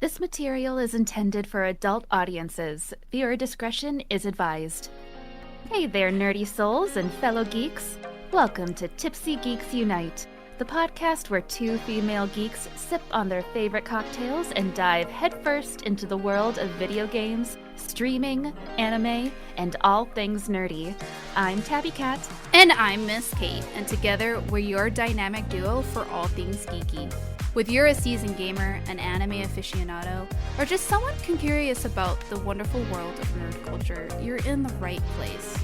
This material is intended for adult audiences. Viewer discretion is advised. Hey there, nerdy souls and fellow geeks. Welcome to Tipsy Geeks Unite, the podcast where two female geeks sip on their favorite cocktails and dive headfirst into the world of video games, streaming, anime, and all things nerdy. I'm TabiiKat. And I'm MissKate, and together we're your dynamic duo for all things geeky. Whether you're a seasoned gamer, an anime aficionado, or just someone curious about the wonderful world of nerd culture, you're in the right place.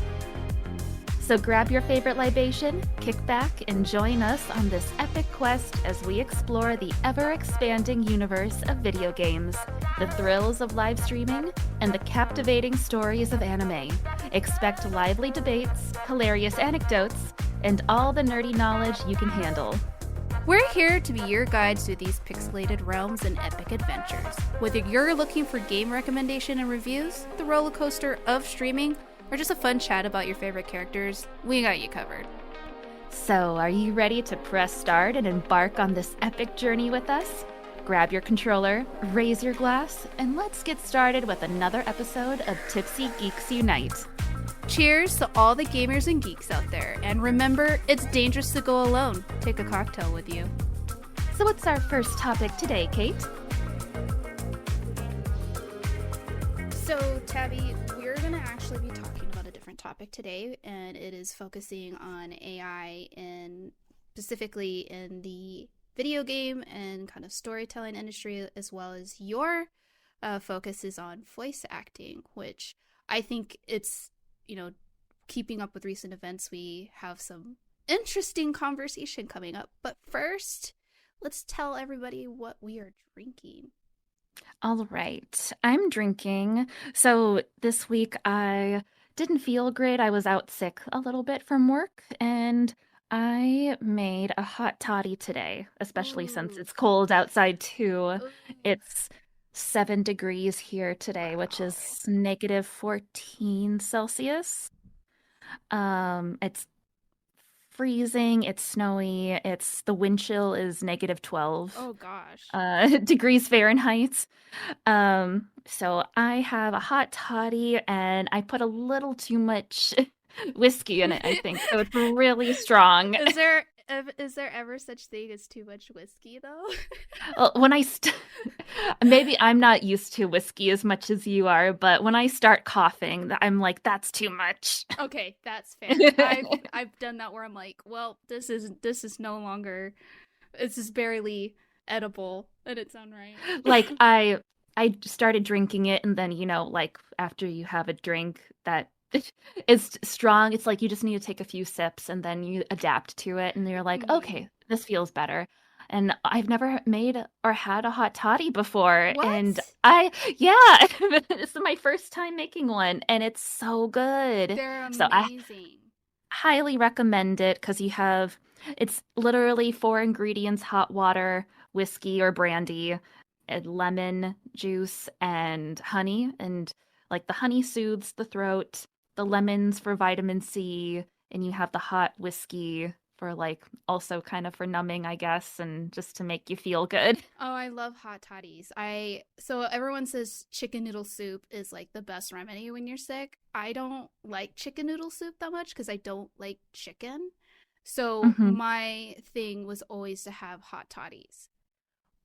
So grab your favorite libation, kick back, and join us on this epic quest as we explore the ever-expanding universe of video games, the thrills of live streaming, and the captivating stories of anime. Expect lively debates, hilarious anecdotes, and all the nerdy knowledge you can handle. We're here to be your guides through these pixelated realms and epic adventures. Whether you're looking for game recommendation and reviews, the roller coaster of streaming, or just a fun chat about your favorite characters, we got you covered. So, are you ready to press start and embark on this epic journey with us? Grab your controller, raise your glass, and let's get started with another episode of Tipsy Geeks Unite. Cheers to all the gamers and geeks out there, and remember, it's dangerous to go alone. Take a cocktail with you. So what's our first topic today, Kate? So, Tabby, we're going to actually be talking about a different topic today, and it is focusing on AI and specifically in the video game and kind of storytelling industry, as well as your focus is on voice acting, which I think it's, keeping up with recent events, we have some interesting conversation coming up. But first, let's tell everybody what we are drinking. All right. I'm drinking. So this week I didn't feel great. I was out sick a little bit from work, and I made a hot toddy today, especially since it's cold outside too. Ooh. It's 7 degrees here today, which is negative 14 Celsius. It's freezing, it's snowy, the wind chill is negative 12 Oh gosh. degrees Fahrenheit. So I have a hot toddy and I put a little too much whiskey in it, I think. So it's really strong. Is there ever such thing as too much whiskey, though? Well, maybe I'm not used to whiskey as much as you are, but when I start coughing, I'm like, that's too much. Okay, that's fair. I've done that where I'm like, well, this is no longer, this is barely edible, and it's unright. Like I started drinking it, and then like after you have a drink that is strong, it's like you just need to take a few sips and then you adapt to it and you're like, okay, this feels better. And I've never made or had a hot toddy before. What? And this is my first time making one and it's so good. They're amazing. So I highly recommend it because it's literally 4 ingredients: hot water, whiskey or brandy, and lemon juice, and honey. And like the honey soothes the throat, the lemons for vitamin C, and you have the hot whiskey for like also kind of for numbing, I guess, and just to make you feel good. Oh, I love hot toddies. So everyone says chicken noodle soup is like the best remedy when you're sick. I don't like chicken noodle soup that much because I don't like chicken. So my thing was always to have hot toddies.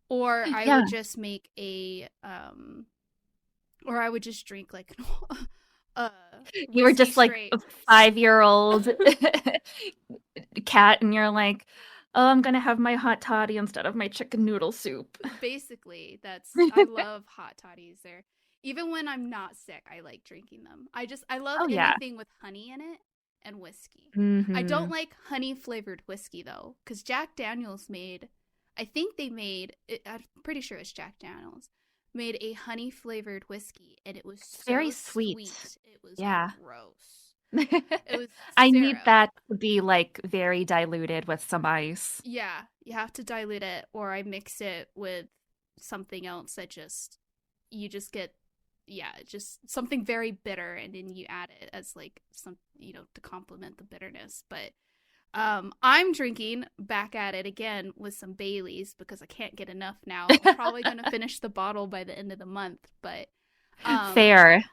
Or I would just make or I would just drink like you were just like a 5-year-old cat and you're like, oh, I'm gonna have my hot toddy instead of my chicken noodle soup. Basically, I love hot toddies. There, even when I'm not sick, I like drinking them. I love anything with honey in it and whiskey. I don't like honey flavored whiskey though, because Jack Daniel's I'm pretty sure it's Jack Daniel's made a honey flavored whiskey, and it was so very sweet. It was gross. It was I need that to be like very diluted with some ice. Yeah, you have to dilute it, or I mix it with something else that you just get just something very bitter, and then you add it as like some to complement the bitterness. But I'm drinking back at it again with some Baileys because I can't get enough now. I'm probably gonna finish the bottle by the end of the month, but um, Fair.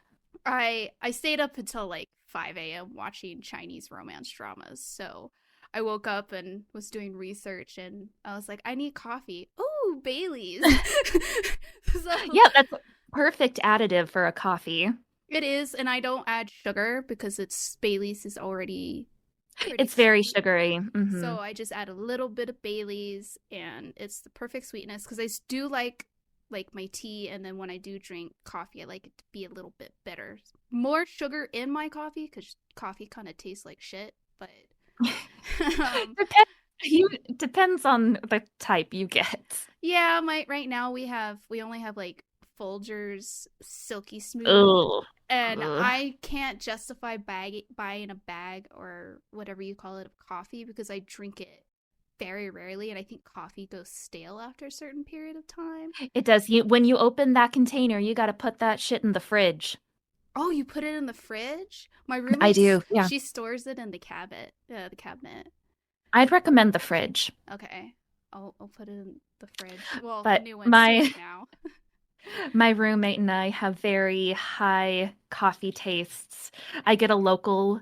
I stayed up until like 5 a.m. watching Chinese romance dramas. So I woke up and was doing research, and I was like, I need coffee. Ooh, Bailey's. So Yeah, that's a perfect additive for a coffee. it is, and I don't add sugar because it's Bailey's is already pretty It's very sweet. sugary. So I just add a little bit of Bailey's, and it's the perfect sweetness because I do like my tea, and then when I do drink coffee, I like it to be a little bit bitter. More sugar in my coffee because coffee kind of tastes like shit. But um, Depends, depends on the type you get. yeah, my right now we only have like Folgers Silky Smooth, Oh. and I can't justify buying a bag or whatever you call it of coffee because I drink it very rarely, and I think coffee goes stale after a certain period of time. It does. You when you open that container, you got to put that shit in the fridge. Oh, you put it in the fridge? My I roommate, do. Yeah. she stores it in the cabinet. The cabinet. I'd recommend the fridge. Okay, I'll put it in the fridge. Well, the But new one's my sitting now. my roommate and I have very high coffee tastes. I get a local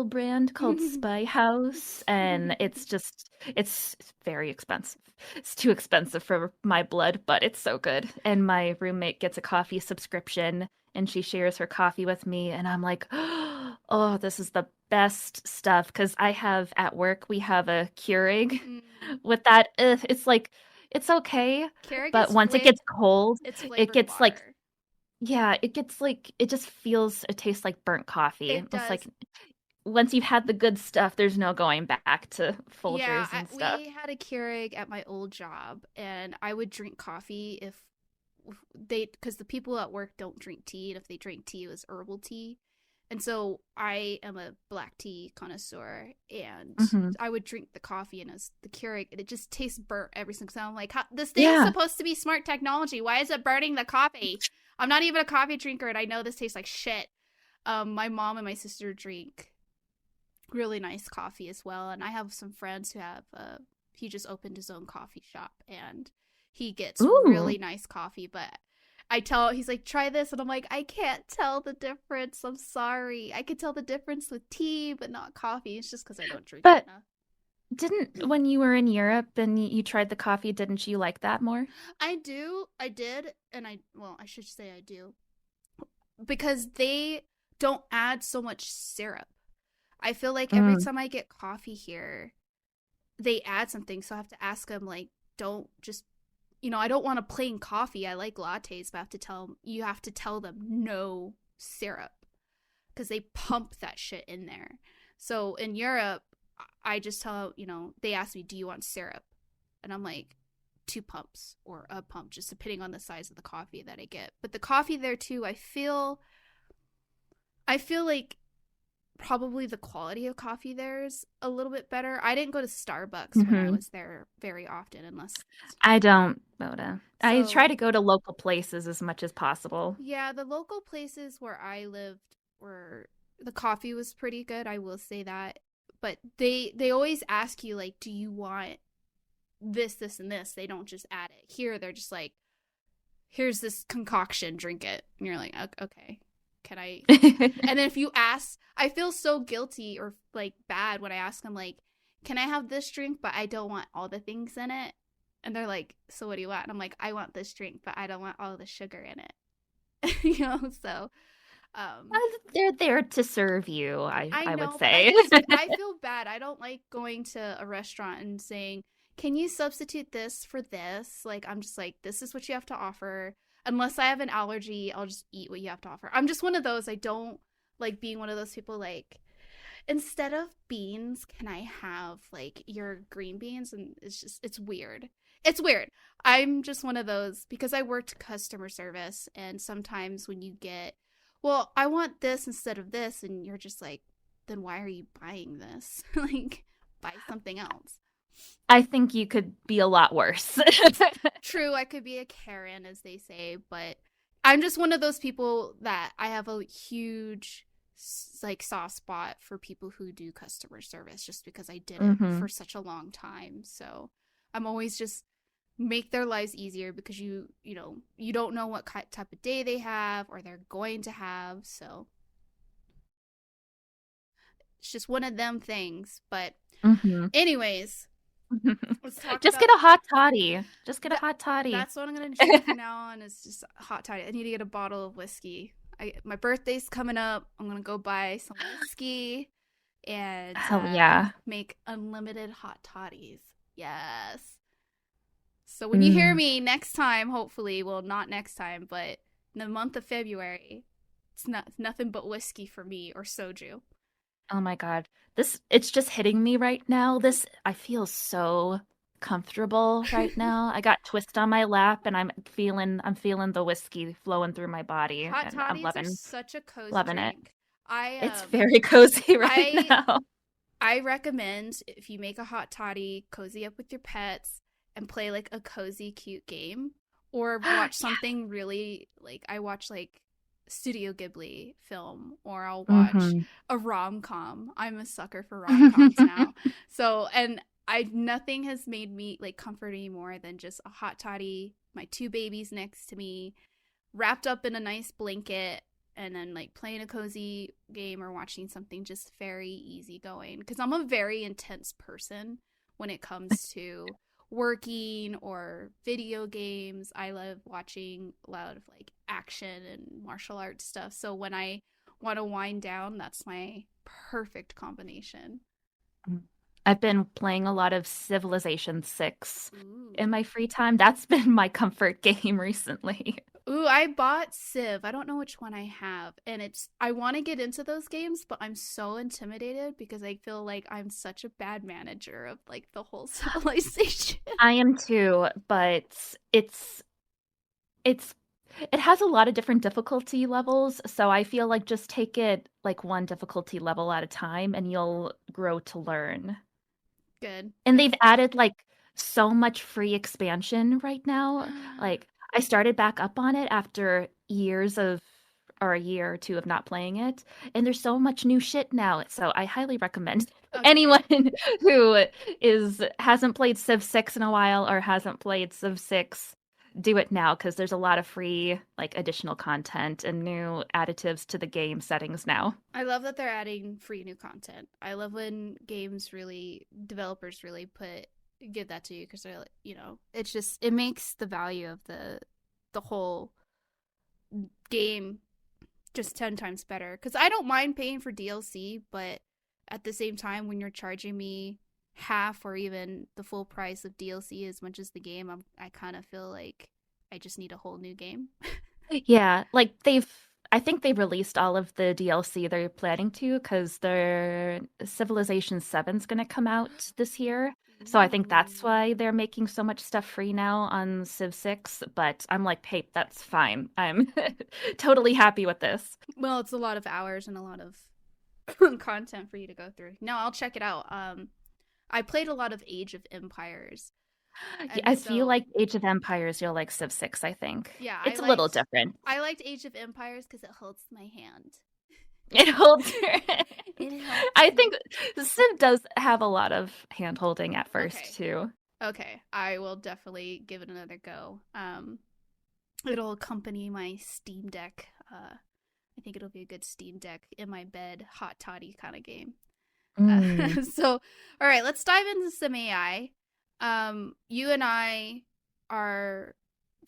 brand called Spy House, and it's very expensive. It's too expensive for my blood, but it's so good. And my roommate gets a coffee subscription, and she shares her coffee with me, and I'm like, oh, this is the best stuff. Because I have at work, we have a Keurig Mm. with that. It's like it's okay, Keurig but is once it gets cold, it's it flavored gets like, water. yeah, it gets like, it tastes like burnt coffee. It It's like does. once you've had the good stuff, there's no going back to Yeah, Folgers and stuff. we had a Keurig at my old job, and I would drink coffee if they, because the people at work don't drink tea, and if they drink tea, it was herbal tea. And so I am a black tea connoisseur, and Hmm. I would drink the coffee, and it's the Keurig, and it just tastes burnt every single time. I'm like, this thing's Yeah. supposed to be smart technology. Why is it burning the coffee? I'm not even a coffee drinker, and I know this tastes like shit. My mom and my sister drink really nice coffee as well, and I have some friends who have. He just opened his own coffee shop, and he gets Ooh. really nice coffee, but he's like, try this, and I'm like, I can't tell the difference. I'm sorry. I could tell the difference with tea, but not coffee. It's just because I don't drink it But enough. didn't, when you were in Europe and you tried the coffee, didn't you like that more? I did, and well, I should say I do, because they don't add so much syrup. I feel like every Mm. time I get coffee here, they add something, so I have to ask them, like, don't just, I don't want a plain coffee. I like lattes, but you have to tell them no syrup because they pump that shit in there. So in Europe, I just they ask me, do you want syrup? And I'm like, two pumps or a pump, just depending on the size of the coffee that I get. But the coffee there too, I feel like probably the quality of coffee there is a little bit better. I didn't go to Starbucks when I Hmm. was there very often, unless I don't, Boda. I try so. to go to local places as much as possible. Yeah, the local places where I lived were the coffee was pretty good, I will say that. But they always ask you, like, do you want this, this, and this? They don't just add it. Here they're just like, here's this concoction, drink it. And you're like, okay. Can I And then if you ask, I feel so guilty or like bad when I ask them, like, can I have this drink but I don't want all the things in it? And they're like, so what do you want? And I'm like, I want this drink but I don't want all the sugar in it. So um They're there to serve you, I I would know, but I say. just I feel bad. I don't like going to a restaurant and saying, "Can you substitute this for this?" Like I'm just like, "This is what you have to offer." Unless I have an allergy, I'll just eat what you have to offer. I'm just one of those. I don't like being one of those people like, instead of beans, can I have like your green beans? And it's weird. It's weird. I'm just one of those because I worked customer service, and sometimes when you get, well, I want this instead of this, and you're just like, then why are you buying this? Like, buy something else. I think you could be a lot worse. True, I could be a Karen, as they say, but I'm just one of those people that I have a huge like soft spot for people who do customer service just because I did it Mm-hmm. for such a long time. So I'm always just make their lives easier because you don't know what type of day they have or they're going to have. So it's just one of them things. But Mm-hmm. anyways, let's talk Just about get a hot toddy. Just get a that. hot toddy. That's what I'm gonna drink from now on. Is just hot toddy. I need to get a bottle of whiskey. My birthday's coming up. I'm gonna go buy some whiskey and Hell yeah. make unlimited hot toddies. Yes. So when you hear Mm. me next time, hopefully, well, not next time, but in the month of February, it's nothing but whiskey for me or soju. Oh my God. It's just hitting me right now. I feel so comfortable right now. I got twist on my lap and I'm feeling the whiskey flowing through my body Hot and I'm toddies are loving such a cozy loving it. drink. I It's very cozy right I now. I recommend if you make a hot toddy, cozy up with your pets and play like a cozy, cute game, or watch Yeah. something really like I watch like Studio Ghibli film, or I'll watch Hmm. a rom com. I'm a sucker for rom coms now. So, and I nothing has made me like comforting more than just a hot toddy, my two babies next to me, wrapped up in a nice blanket, and then like playing a cozy game or watching something just very easygoing because I'm a very intense person when it comes to working or video games. I love watching a lot of like action and martial arts stuff, so when I want to wind down, that's my perfect combination. I've been playing a lot of Civilization 6 in Ooh. my free time. That's been my comfort game recently. Ooh, I bought Civ. I don't know which one I have. And I want to get into those games, but I'm so intimidated because I feel like I'm such a bad manager of like the whole civilization. I am too, but it's it has a lot of different difficulty levels, so I feel like just take it like one difficulty level at a time and you'll grow to learn. Good. And Good. they've added like so much free expansion right now. Like I started back up on it after years of or a year or two of not playing it, and there's so much new shit now. So I highly recommend Okay. anyone who is hasn't played Civ 6 in a while or hasn't played Civ 6 do it now because there's a lot of free like additional content and new additives to the game settings now. I love that they're adding free new content. I love when developers really give that to you because they're like, it's just, it makes the value of the whole game just 10 times better because I don't mind paying for DLC, but at the same time when you're charging me half or even the full price of DLC as much as the game, I kind of feel like I just need a whole new game. Yeah, like I think they released all of the DLC they're planning to because their Civilization 7's going to come out this year. So I think that's Ooh. why they're making so much stuff free now on Civ 6. But I'm like, hey, that's fine. I'm totally happy with this. Well, it's a lot of hours and a lot of content for you to go through. No, I'll check it out. I played a lot of Age of Empires, Yeah, and I feel so like Age of Empires, you'll like Civ 6, I think. yeah, It's a little different. I liked Age of Empires because it holds my hand. It holds your It helps I me. think Civ does have a lot of hand holding at first Okay, too. okay, I will definitely give it another go. It'll accompany my Steam Deck. I think it'll be a good Steam Deck in my bed, hot toddy kind of game. Mm. So, all right, let's dive into some AI. You and I are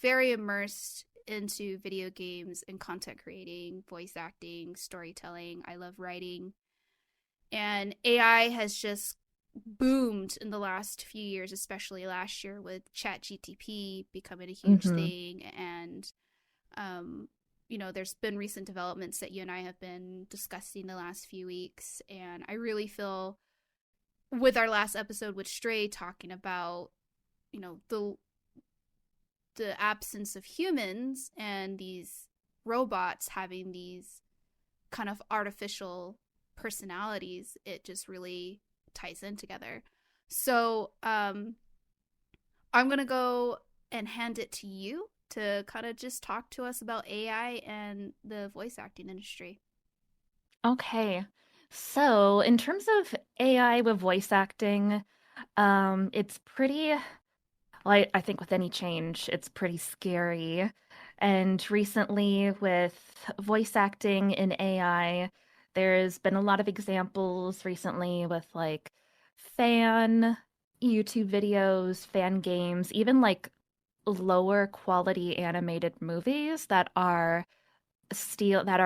very immersed into video games and content creating, voice acting, storytelling. I love writing. And AI has just boomed in the last few years, especially last year with ChatGTP becoming a huge Hmm. thing. And, there's been recent developments that you and I have been discussing the last few weeks. And I really feel with our last episode with Stray talking about, you know, the absence of humans and these robots having these kind of artificial personalities, it just really ties in together. So I'm gonna go and hand it to you to kind of just talk to us about AI and the voice acting industry. Okay. So, in terms of AI with voice acting, it's pretty, like, I think with any change, it's pretty scary. And recently, with voice acting in AI, there's been a lot of examples recently with like fan YouTube videos, fan games, even like lower quality animated movies that are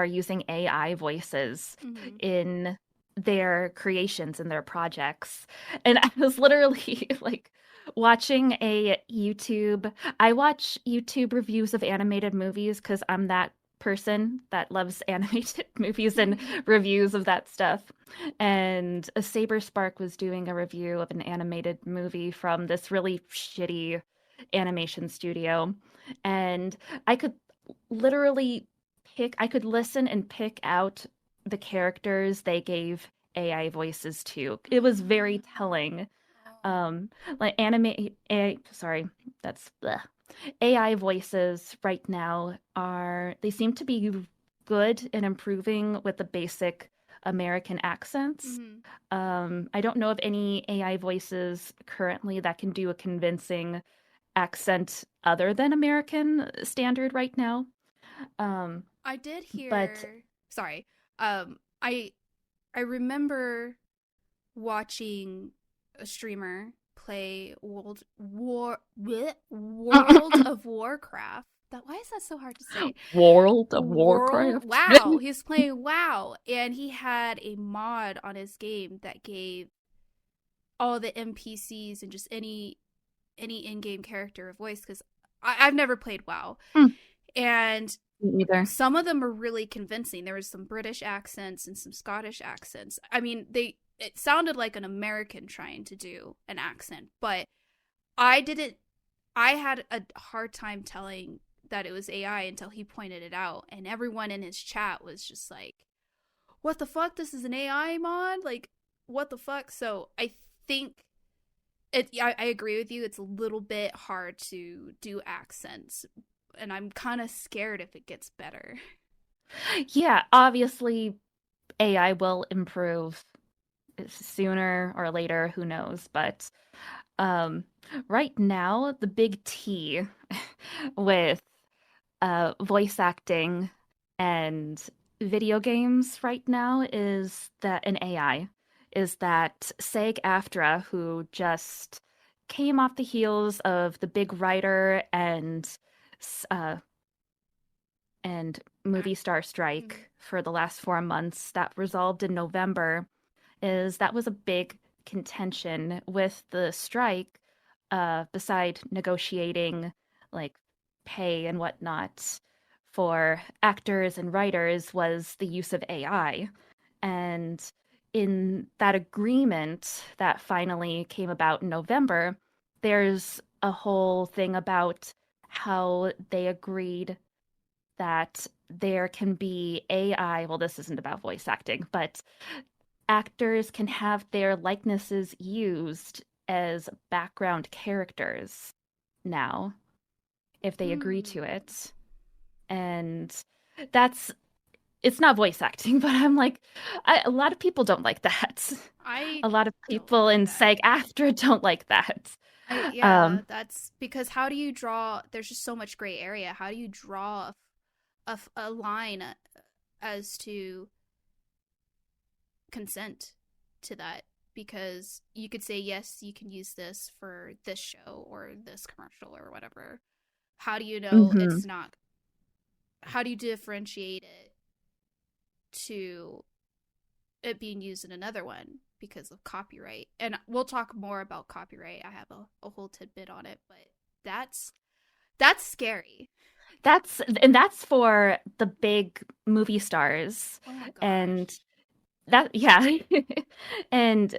using AI voices Mm-hmm. in their creations and their projects. And I was literally like watching a YouTube. I watch YouTube reviews of animated movies because I'm that person that loves animated movies and reviews of that stuff. And a Saber Spark was doing a review of an animated movie from this really shitty animation studio. And I could literally I could listen and pick out the characters they gave AI voices to. It was very telling. Oh. Like sorry, that's bleh. AI voices right now they seem to be good and improving with the basic American accents. Mm-hmm. I don't know of any AI voices currently that can do a convincing accent other than American standard right now. Um, I did but hear. Sorry. I remember watching a streamer play World of Warcraft. Why is that so hard to say? World of World Warcraft. WoW. He's playing WoW, and he had a mod on his game that gave all the NPCs and just any in-game character a voice. Because I've never played WoW, Hmm, and me either. some of them are really convincing. There was some British accents and some Scottish accents. I mean, it sounded like an American trying to do an accent, but I didn't I had a hard time telling that it was AI until he pointed it out, and everyone in his chat was just like, "What the fuck? This is an AI mod? Like, what the fuck?" So, I think I agree with you. It's a little bit hard to do accents, and I'm kind of scared if it gets better. Yeah, obviously AI will improve sooner or later, who knows, but um right now the big T with voice acting and video games right now is that an AI is that SAG-AFTRA, who just came off the heels of the big writer uh, and movie star Mm-hmm. strike for the last 4 months that resolved in November, is that was a big contention with the strike, beside negotiating like pay and whatnot for actors and writers, was the use of AI. And in that agreement that finally came about in November, there's a whole thing about how they agreed that there can be AI. Well, this isn't about voice acting, but actors can have their likenesses used as background characters now if they agree to Hmm. it. And that's it's not voice acting, but I'm like, a lot of people don't like that. I A lot of don't people like in that. SAG-AFTRA don't like that. Yeah, Um, that's because how do you draw? There's just so much gray area. How do you draw a line as to consent to that? Because you could say, yes, you can use this for this show or this commercial or whatever. How do you know mhm. it's not? How do you differentiate it to it being used in another one because of copyright? And we'll talk more about copyright. I have a whole tidbit on it, but that's that's scary. That's for the big movie stars. Oh my And gosh. that, yeah. And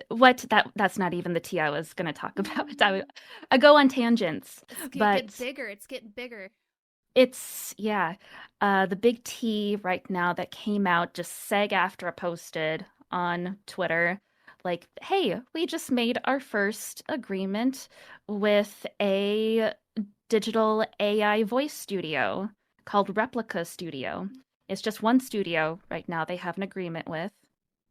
that's not even the tea I was going to talk about. I go on tangents, It's getting but bigger. It's getting bigger. it's, yeah. The big T right now that came out, just SAG-AFTRA posted on Twitter, like, hey, we just made our first agreement with a digital AI voice studio called Replica Studio. It's just one studio right now they have an agreement with,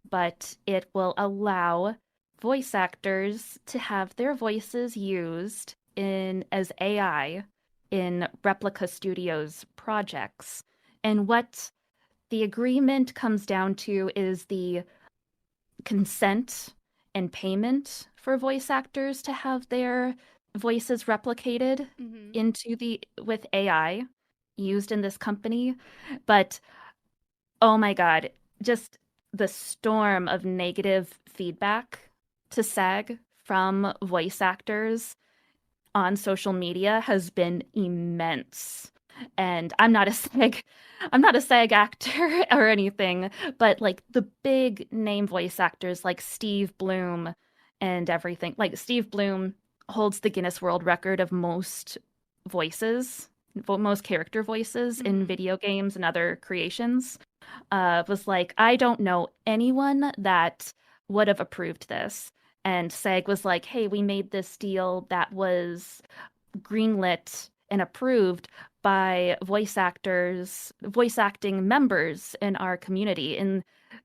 but it will allow voice actors to have their voices used in as AI in Replica Studios projects. And what the agreement comes down to is the consent and payment for voice actors to have their voices replicated Mm-hmm. into the with AI used in this company. But oh my God, just the storm of negative feedback to SAG from voice actors on social media has been immense. And I'm not a SAG actor or anything, but like the big name voice actors like Steve Bloom and everything. Like Steve Bloom holds the Guinness World Record of voices, most character voices in Mm-hmm. video games and other creations. Was like, I don't know anyone that would have approved this. And SAG was like, hey, we made this deal that was greenlit and approved by voice acting members in our community. And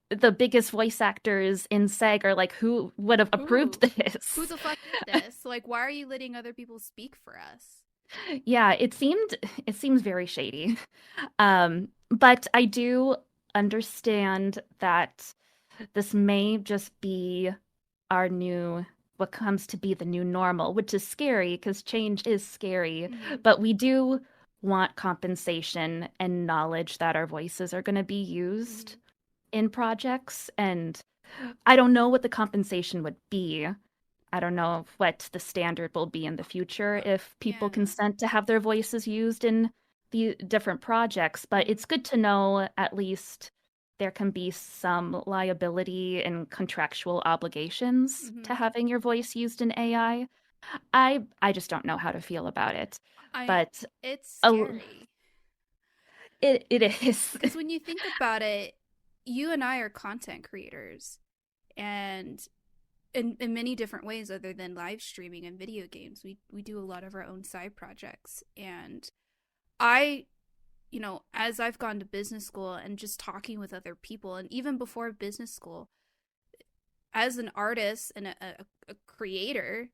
the biggest voice actors in SAG are like, who would have approved Who this? the fuck is this? Like, why are you letting other people speak for us? Yeah, it seems very shady. But I do understand that this may just be our new, what comes to be the new normal, which is scary because change is scary. Mm-hmm. But we do want compensation and knowledge that our voices are going to be Mm-hmm. used in projects. And I don't know what the compensation would be. I don't know what the standard will be in the future if people Yeah. consent to have their voices used in the different projects, but Mm-hmm. it's good to know at least there can be some liability and contractual obligations Mm-hmm. to having your voice used in AI. I just don't know how to feel about it, I but It's a, scary it is. because when you think about it, you and I are content creators, and in many different ways other than live streaming and video games, we do a lot of our own side projects. And I, as I've gone to business school and just talking with other people, and even before business school, as an artist and a creator,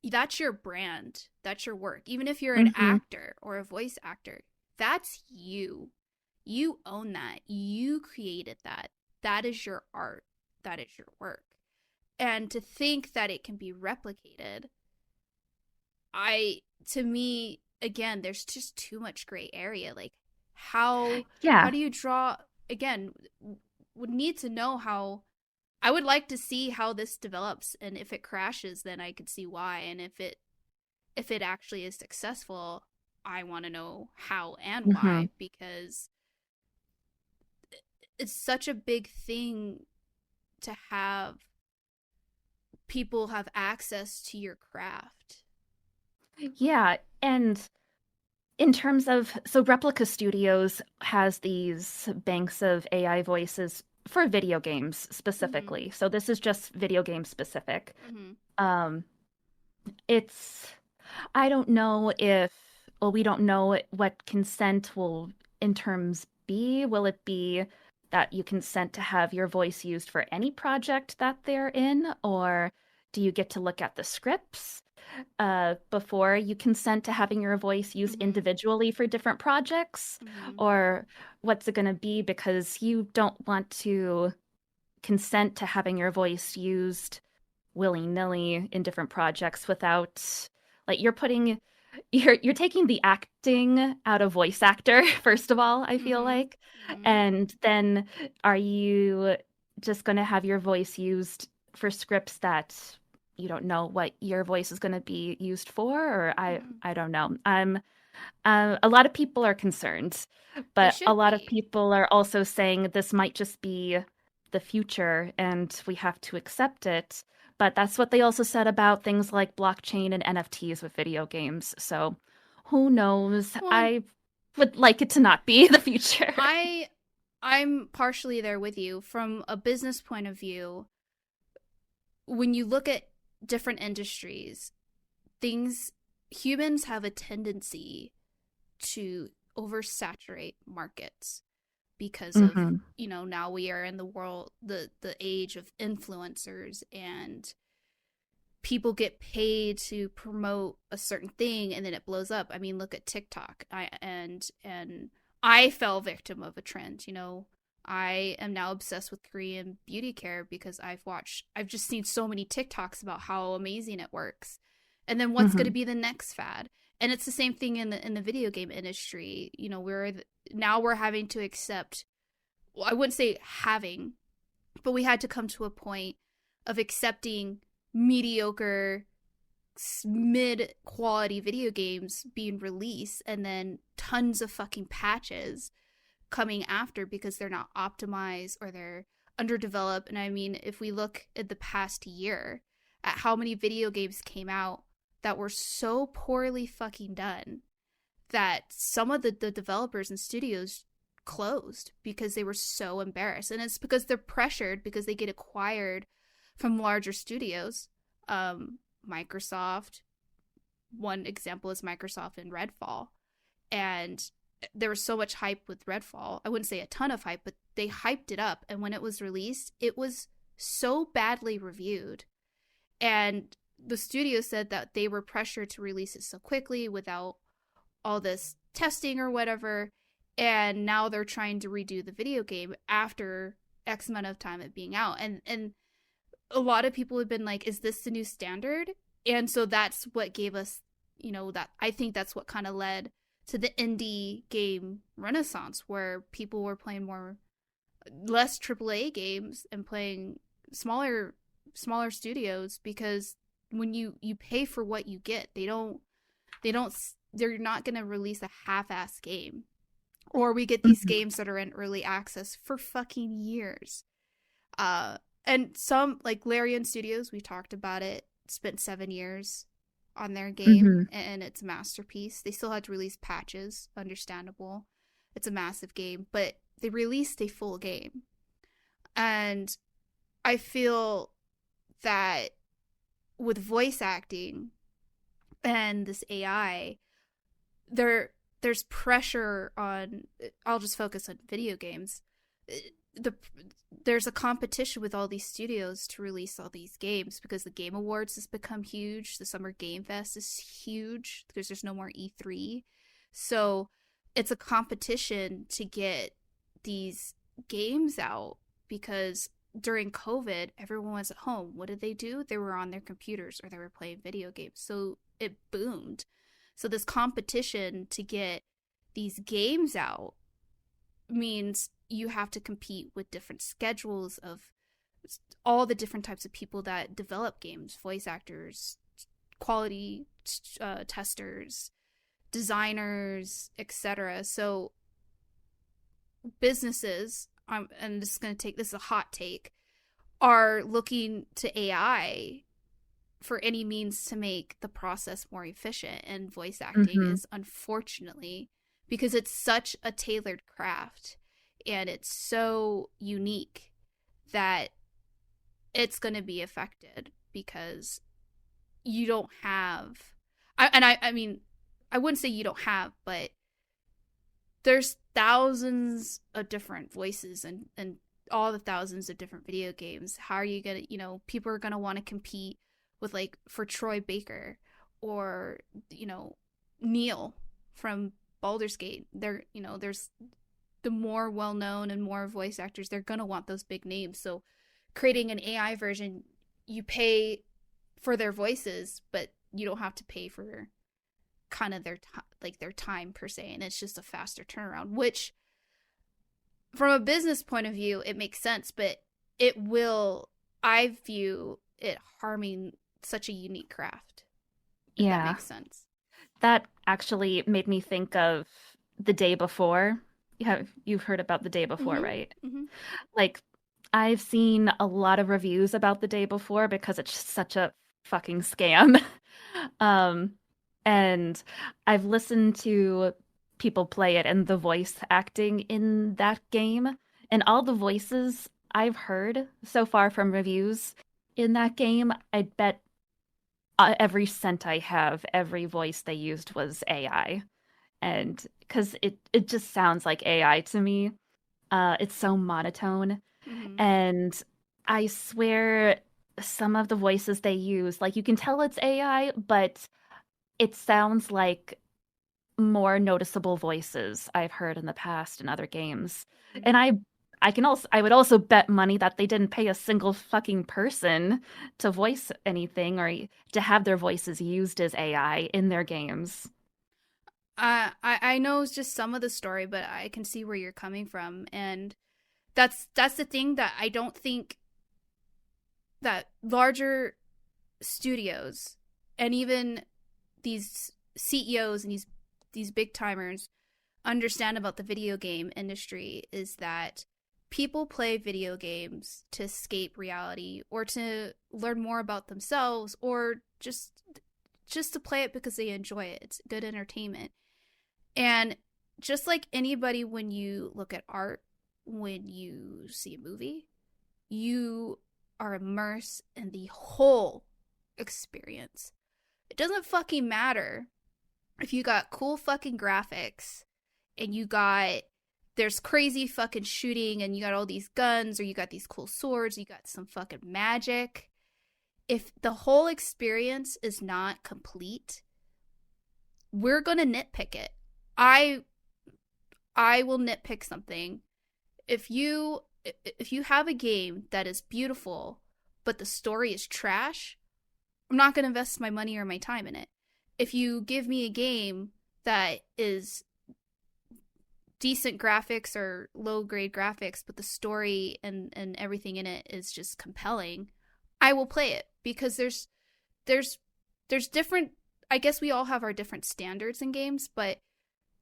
that's your brand, that's your work. Even if you're an Hmm. actor or a voice actor, that's you. You own that. You created that. That is your art. That is your work. And to think that it can be replicated, to me, again, there's just too much gray area. Like, how Yeah. do you draw, again, would need to know how. I would like to see how this develops, and if it crashes, then I could see why, and if it actually is successful, I want to know how and Hmm. why, because it's such a big thing to have people have access to your craft. Yeah, and in terms of, so Replica Studios has these banks of AI voices for video games Mhm. specifically. So this is just video game specific. Mhm. Um, it's, I don't know if, well, we don't know what consent will in terms be. Will it be that you consent to have your voice used for any project that they're in, or do you get to look at the scripts before you consent to having your voice used Mhm. individually for different projects? Mhm. Or what's it going to be because you don't want to consent to having your voice used willy-nilly in different projects without, like, you're taking the acting out of voice actor, first of all, I feel Mhm. like. Mhm. And then are you just going to have your voice used for scripts that you don't know what your voice is going to be used for? Or Mhm. I don't know. A lot of people are concerned, They but a should lot of be. people are also saying this might just be the future and we have to accept it. But that's what they also said about things like blockchain and NFTs with video games. So who knows? Well, I would like it to not be the future. I I'm partially there with you from a business point of view. When you look at different industries, things humans have a tendency to oversaturate markets. because of, Mm-hmm. now we are in the world, the age of influencers, and people get paid to promote a certain thing and then it blows up. I mean, look at TikTok. And I fell victim of a trend, I am now obsessed with Korean beauty care because I've just seen so many TikToks about how amazing it works. And then what's going to Mm-hmm. be the next fad? And it's the same thing in the video game industry. Now we're having to accept, well, I wouldn't say having, but we had to come to a point of accepting mediocre, mid quality video games being released and then tons of fucking patches coming after because they're not optimized or they're underdeveloped. And I mean, if we look at the past year at how many video games came out that were so poorly fucking done that some of the developers and studios closed because they were so embarrassed. And it's because they're pressured because they get acquired from larger studios. Microsoft, one example is Microsoft and Redfall. And there was so much hype with Redfall. I wouldn't say a ton of hype, but they hyped it up. And when it was released, it was so badly reviewed. And the studio said that they were pressured to release it so quickly without all this testing or whatever. And now they're trying to redo the video game after X amount of time it being out. And a lot of people have been like, is this the new standard? And so that's what gave us, that I think that's what kind of led to the indie game renaissance, where people were playing less AAA games and playing smaller studios, because when you pay for what you get, they're not going to release a half-ass game. Or we get these Mm-hmm. games that are in early access for fucking years. And some, like Larian Studios, we talked about it, spent 7 years on their game, Mm-hmm. and it's a masterpiece. They still had to release patches, understandable. It's a massive game, but they released a full game. And I feel that with voice acting and this AI, there's pressure on, I'll just focus on video games. The There's a competition with all these studios to release all these games because the Game Awards has become huge. The Summer Game Fest is huge because there's no more E3. So it's a competition to get these games out because during COVID, everyone was at home. What did they do? They were on their computers or they were playing video games. So it boomed. So this competition to get these games out means you have to compete with different schedules of all the different types of people that develop games, voice actors, quality testers, designers, etc. So businesses, and this is a hot take, are looking to AI for any means to make the process more efficient. And voice acting Mm-hmm. is, unfortunately, because it's such a tailored craft and it's so unique, that it's going to be affected because you don't have, I mean, I wouldn't say you don't have, but there's thousands of different voices and all the thousands of different video games. How are you going to, people are going to want to compete with, like, for Troy Baker or, Neil from Baldur's Gate. There's the more well-known and more voice actors, they're going to want those big names. So creating an AI version, you pay for their voices, but you don't have to pay for kind of their time per se, and it's just a faster turnaround, which from a business point of view it makes sense, but I view it harming such a unique craft, if that Yeah. makes sense. That actually made me think of The Day Before. You've heard about The Day Before, Mhm. right? Mhm. Like, I've seen a lot of reviews about The Day Before because it's such a fucking scam. Um, and I've listened to people play it and the voice acting in that game, and all the voices I've heard so far from reviews in that game, I'd bet every cent I have, every voice they used was AI. And because it just sounds like AI to me. It's so monotone. Mm-hmm. And I swear some of the voices they use, like you can tell it's AI, but it sounds like more noticeable voices I've heard in the past in other games. And I would also bet money that they didn't pay a single fucking person to voice anything or to have their voices used as AI in their games. I know it's just some of the story, but I can see where you're coming from, and that's the thing that I don't think that larger studios and even these CEOs and these big timers understand about the video game industry is that people play video games to escape reality or to learn more about themselves or just to play it because they enjoy it. It's good entertainment. And just like anybody, when you look at art, when you see a movie, you are immersed in the whole experience. It doesn't fucking matter if you got cool fucking graphics and you got there's crazy fucking shooting and you got all these guns or you got these cool swords, you got some fucking magic. If the whole experience is not complete, we're going to nitpick it. I I will nitpick something. If you have a game that is beautiful but the story is trash, I'm not going to invest my money or my time in it. If you give me a game that is decent graphics or low grade graphics, but the story and everything in it is just compelling, I will play it because there's there's different. I guess we all have our different standards in games, but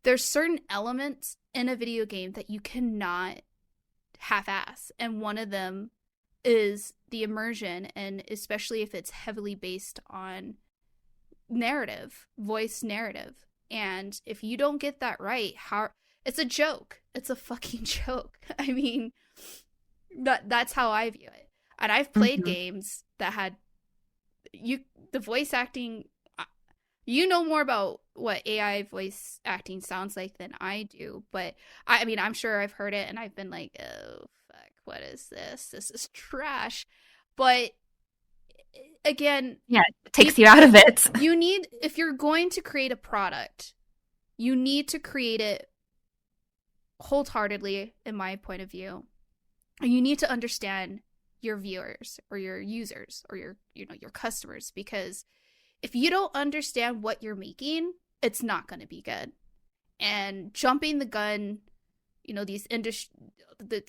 there's certain elements in a video game that you cannot half-ass, and one of them is the immersion, and especially if it's heavily based on narrative, voice narrative. And if you don't get that right, how it's a joke. It's a fucking joke. I mean, that's how I view it. And I've played Mhm. games that had you the voice acting. You know more about what AI voice acting sounds like than I do, but I mean, I'm sure I've heard it and I've been like, oh fuck, what is this? This is trash. But again, Yeah, it takes people, you out of it. you need if you're going to create a product, you need to create it wholeheartedly, in my point of view. And you need to understand your viewers or your users or your customers, because if you don't understand what you're making, it's not going to be good. And jumping the gun, these industry the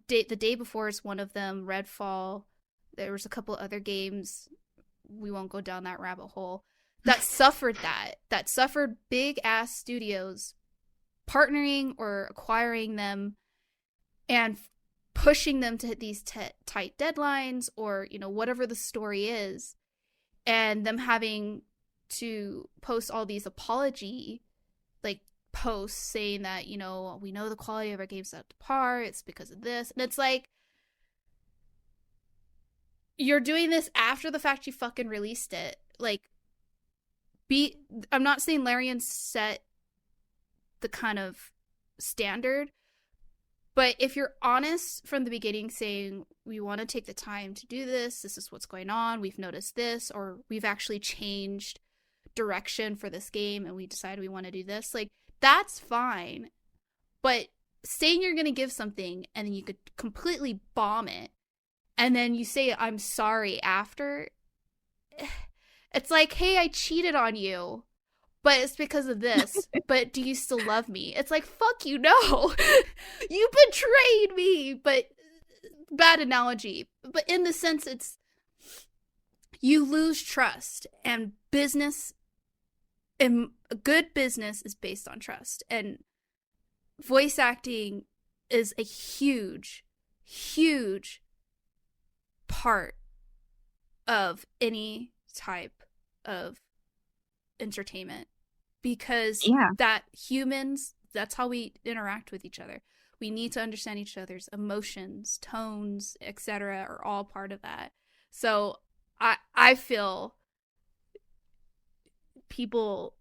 day before is one of them. Redfall. There was a couple other games. We won't go down that rabbit hole. That suffered big ass studios partnering or acquiring them and pushing them to hit these tight deadlines, or whatever the story is, and them having to post all these apology like posts saying that we know the quality of our game's up to par, it's because of this. And it's like, you're doing this after the fact you fucking released it. Like, I'm not saying Larian set the kind of standard, but if you're honest from the beginning, saying we want to take the time to do this is what's going on, we've noticed this, or we've actually changed direction for this game and we decided we want to do this, like, that's fine. But saying you're going to give something and then you could completely bomb it and then you say I'm sorry after, it's like, hey, I cheated on you, but it's because of this. But do you still love me? It's like, fuck you, no. You betrayed me. But bad analogy. But in the sense, it's you lose trust, and good business is based on trust. And voice acting is a huge, huge part of any type of entertainment, because Yeah. that's how we interact with each other. We need to understand each other's emotions, tones, etc. are all part of that. So I feel people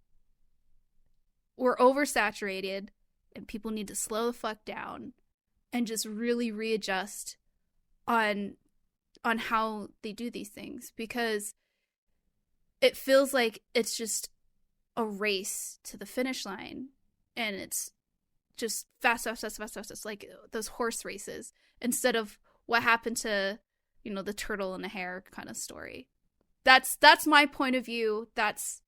were oversaturated and people need to slow the fuck down and just really readjust on how they do these things, because it feels like it's just a race to the finish line, and it's just fast, fast, fast, fast, fast, fast, like those horse races, instead of what happened to, the turtle and the hare kind of story. That's my point of view. That's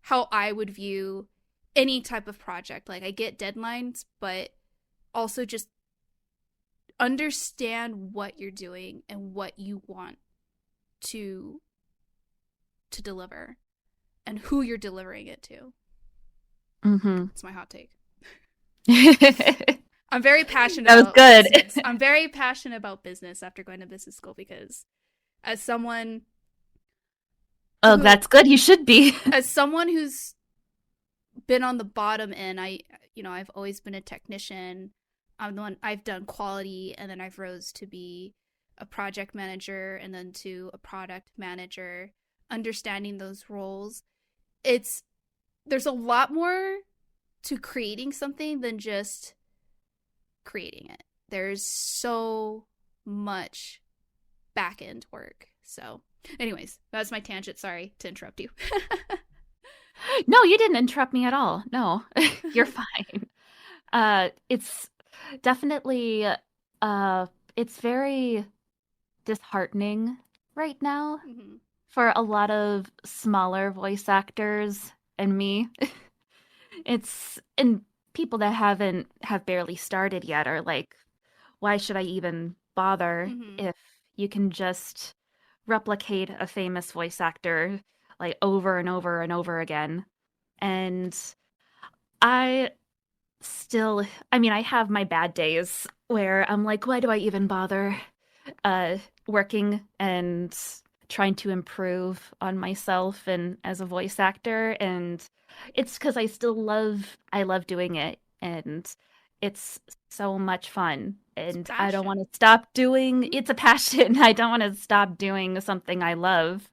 how I would view any type of project. Like, I get deadlines, but also just understand what you're doing and what you want to deliver and who you're delivering it to. Mm-hmm. That's my hot take. That I'm very passionate was about good. business. I'm very passionate about business after going to business school, because as someone Oh, who that's good. You should be. as someone who's been on the bottom end, I've always been a technician. I've done quality, and then I've rose to be a project manager, and then to a product manager. Understanding those roles, there's a lot more to creating something than just creating it. There's so much back end work. So, anyways, that's my tangent. Sorry to interrupt you. No, you didn't interrupt me at all. No, you're fine. It's definitely, it's very disheartening right now Mm-hmm. for a lot of smaller voice actors and me. And people that have barely started yet are like, why should I even bother Mm-hmm. if you can just replicate a famous voice actor like over and over and over again? And I I mean, I have my bad days where I'm like, why do I even bother working and trying to improve on myself and as a voice actor? And it's because I love doing it, and it's so much fun. It's And I don't want passion. to stop doing it's a passion. I don't want to stop doing something I love.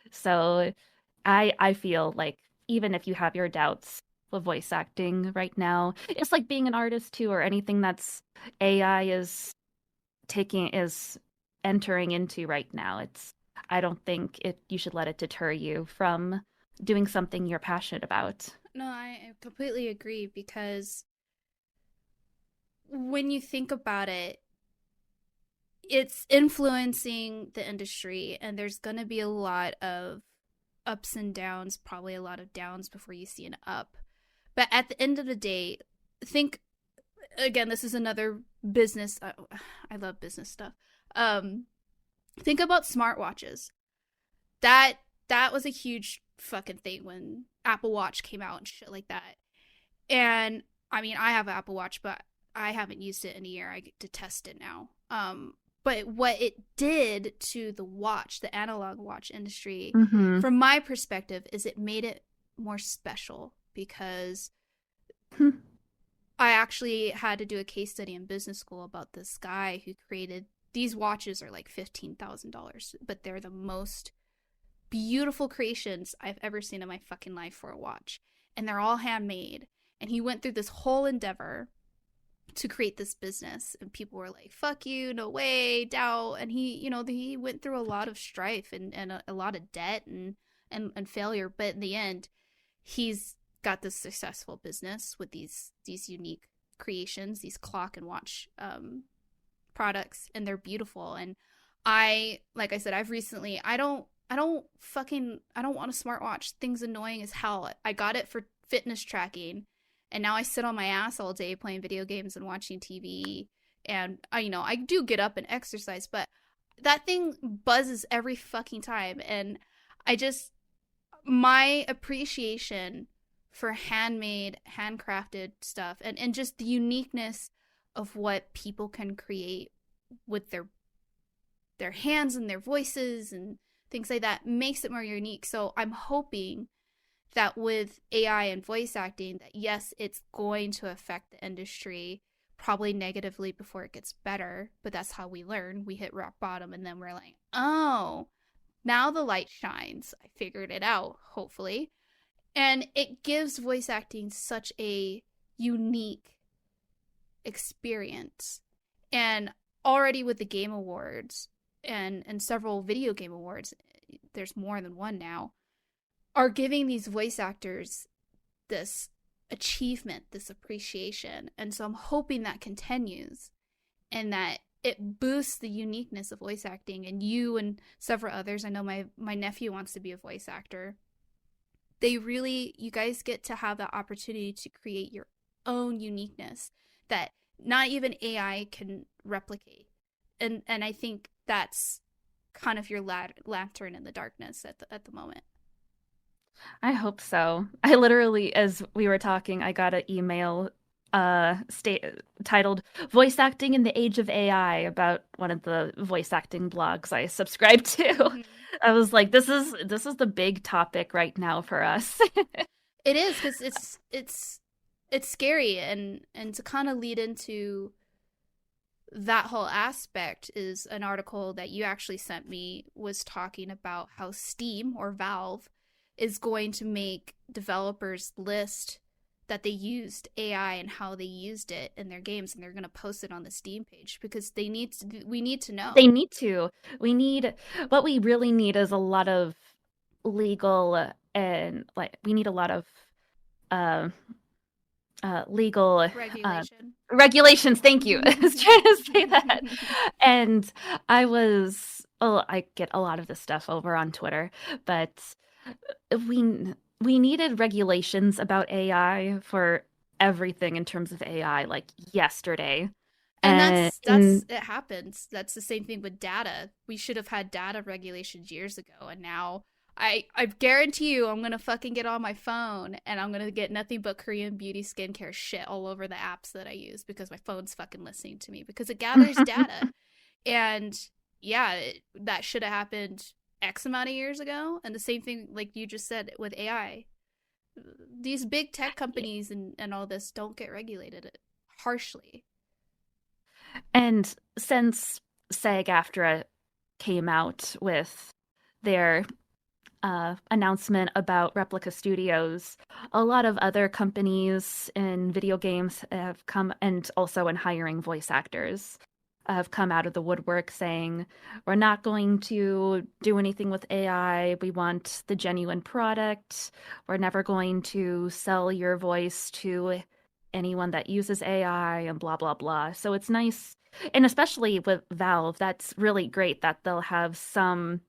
So I feel like even if you have your doubts with voice acting right now, it's like being an artist too, or anything that's AI is entering into right now. I don't think you should let it deter you from doing something you're passionate about. No, I completely agree, because when you think about it, it's influencing the industry, and there's going to be a lot of ups and downs, probably a lot of downs before you see an up. But at the end of the day, think again, this is another business. I love business stuff. Um, think about smartwatches. That that was a huge fucking thing when Apple Watch came out and shit like that. And I mean, I have an Apple Watch, but I haven't used it in a year. I get to test it now. But what it did to the analog watch industry, Mm-hmm. from my perspective, is it made it more special, because I actually had to do a case study in business school about this guy who created these watches. Are like $15,000, but they're the most beautiful creations I've ever seen in my fucking life for a watch. And they're all handmade. And he went through this whole endeavor to create this business, and people were like, fuck you, no way, doubt. And he went through a lot of strife, and a lot of debt and failure, but in the end, he's got this successful business with these unique creations, these clock and watch products, and they're beautiful. And like I said, I don't want a smartwatch. Thing's annoying as hell. I got it for fitness tracking, and now I sit on my ass all day playing video games and watching TV. And I do get up and exercise, but that thing buzzes every fucking time. And my appreciation for handmade, handcrafted stuff, and just the uniqueness of what people can create with their hands and their voices and things like that makes it more unique. So I'm hoping that with AI and voice acting, that yes, it's going to affect the industry, probably negatively before it gets better, but that's how we learn. We hit rock bottom, and then we're like, oh, now the light shines. I figured it out, hopefully. And it gives voice acting such a unique experience. And already with the Game Awards and several video game awards, there's more than one now, are giving these voice actors this achievement, this appreciation. And so I'm hoping that continues and that it boosts the uniqueness of voice acting. And you and several others, I know my nephew wants to be a voice actor. You guys get to have that opportunity to create your own uniqueness that not even AI can replicate. And I think that's kind of your lantern in the darkness at the moment. I hope so. I literally, as we were talking, I got an email titled "Voice Acting in the Age of AI" about one of the voice acting blogs I subscribe to. Mm-hmm. I was like, this is the big topic right now for us. It is because it's scary, and to kind of lead into that whole aspect is an article that you actually sent me was talking about how Steam or Valve is going to make developers list that they used AI and how they used it in their games, and they're going to post it on the Steam page because we need to know. They need to. What we really need is a lot of legal and like we need a lot of uh, legal Regulation. regulations. Thank you. I was trying to say that. And I get a lot of this stuff over on Twitter, but we needed regulations about AI for everything in terms of AI, like yesterday. And And that's it happens. That's the same thing with data. We should have had data regulations years ago, and now I guarantee you I'm gonna fucking get on my phone and I'm gonna get nothing but Korean beauty skincare shit all over the apps that I use because my phone's fucking listening to me because it gathers data. And yeah, that should have happened X amount of years ago. And the same thing, like you just said, with AI. These big tech companies and all this don't get regulated harshly. And since SAG-AFTRA came out with their announcement about Replica Studios, a lot of other companies in video games have come, and also in hiring voice actors, have come out of the woodwork saying, we're not going to do anything with AI. We want the genuine product. We're never going to sell your voice to anyone that uses AI and blah, blah, blah. So it's nice. And especially with Valve, that's really great that they'll have some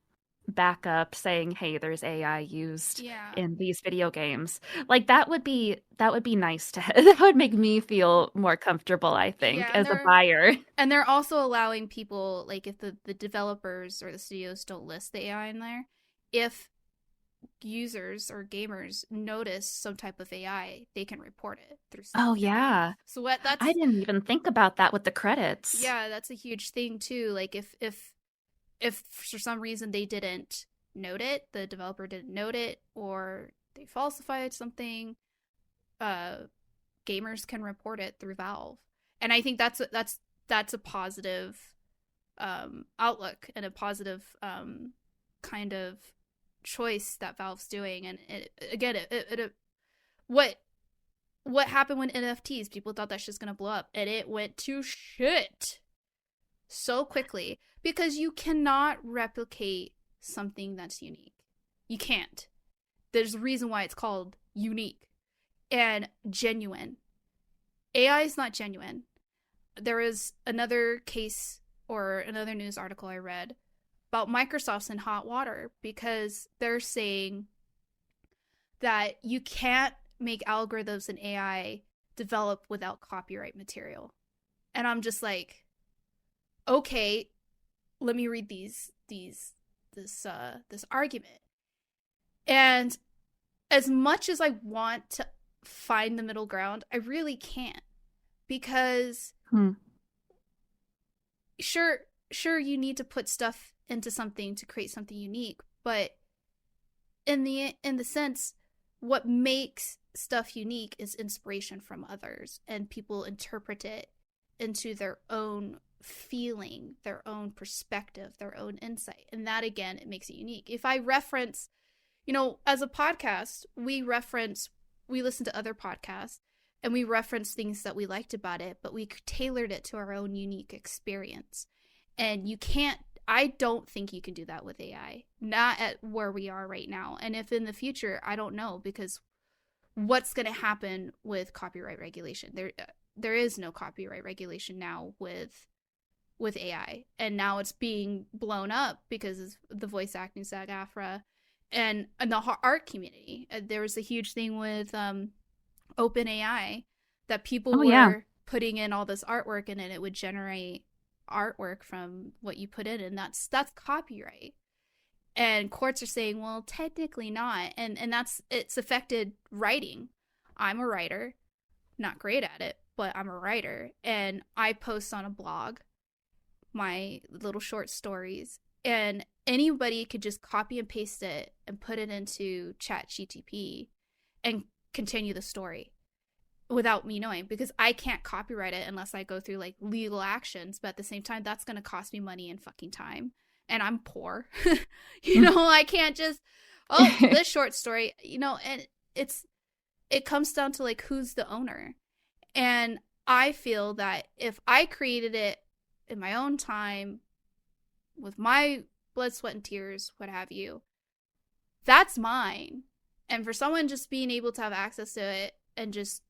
backup saying, hey, there's AI used Yeah. in these video games. Like that would be nice to that would make me feel more comfortable, I think, Yeah, as a buyer. and they're also allowing people, like if the developers or the studios don't list the AI in there, if users or gamers notice some type of AI, they can report it through Oh Steam. yeah. So what I that's didn't even think about that with the credits. yeah, that's a huge thing too. Like if for some reason they didn't note it, the developer didn't note it, or they falsified something, gamers can report it through Valve. And I think that's a positive outlook and a positive kind of choice that Valve's doing. And what happened when NFTs? People thought that's just gonna blow up, and it went to shit so quickly because you cannot replicate something that's unique. You can't. There's a reason why it's called unique and genuine. AI is not genuine. There is another case or another news article I read about Microsoft's in hot water because they're saying that you can't make algorithms and AI develop without copyright material. And I'm just like, okay, let me read this argument. And as much as I want to find the middle ground, I really can't, because sure you need to put stuff into something to create something unique, but in the sense, what makes stuff unique is inspiration from others, and people interpret it into their own feeling, their own perspective, their own insight. And that, again, it makes it unique. If I reference, as a podcast, we listen to other podcasts, and we referenced things that we liked about it, but we tailored it to our own unique experience. And I don't think you can do that with AI, not at where we are right now. And if in the future, I don't know, because what's going to happen with copyright regulation? There is no copyright regulation now with AI, and now it's being blown up because of the voice acting SAG-AFTRA and the art community. There was a huge thing with OpenAI that people were putting in all this artwork in, and it would generate artwork from what you put in, and that's copyright. And courts are saying, well, technically not, and it's affected writing. I'm a writer, not great at it, but I'm a writer, and I post on a blog my little short stories, and anybody could just copy and paste it and put it into ChatGTP and continue the story without me knowing, because I can't copyright it unless I go through like legal actions. But at the same time, that's going to cost me money and fucking time, and I'm poor. I can't just, this short story, and it comes down to like, who's the owner. And I feel that if I created it in my own time, with my blood, sweat, and tears, what have you, that's mine. And for someone just being able to have access to it and just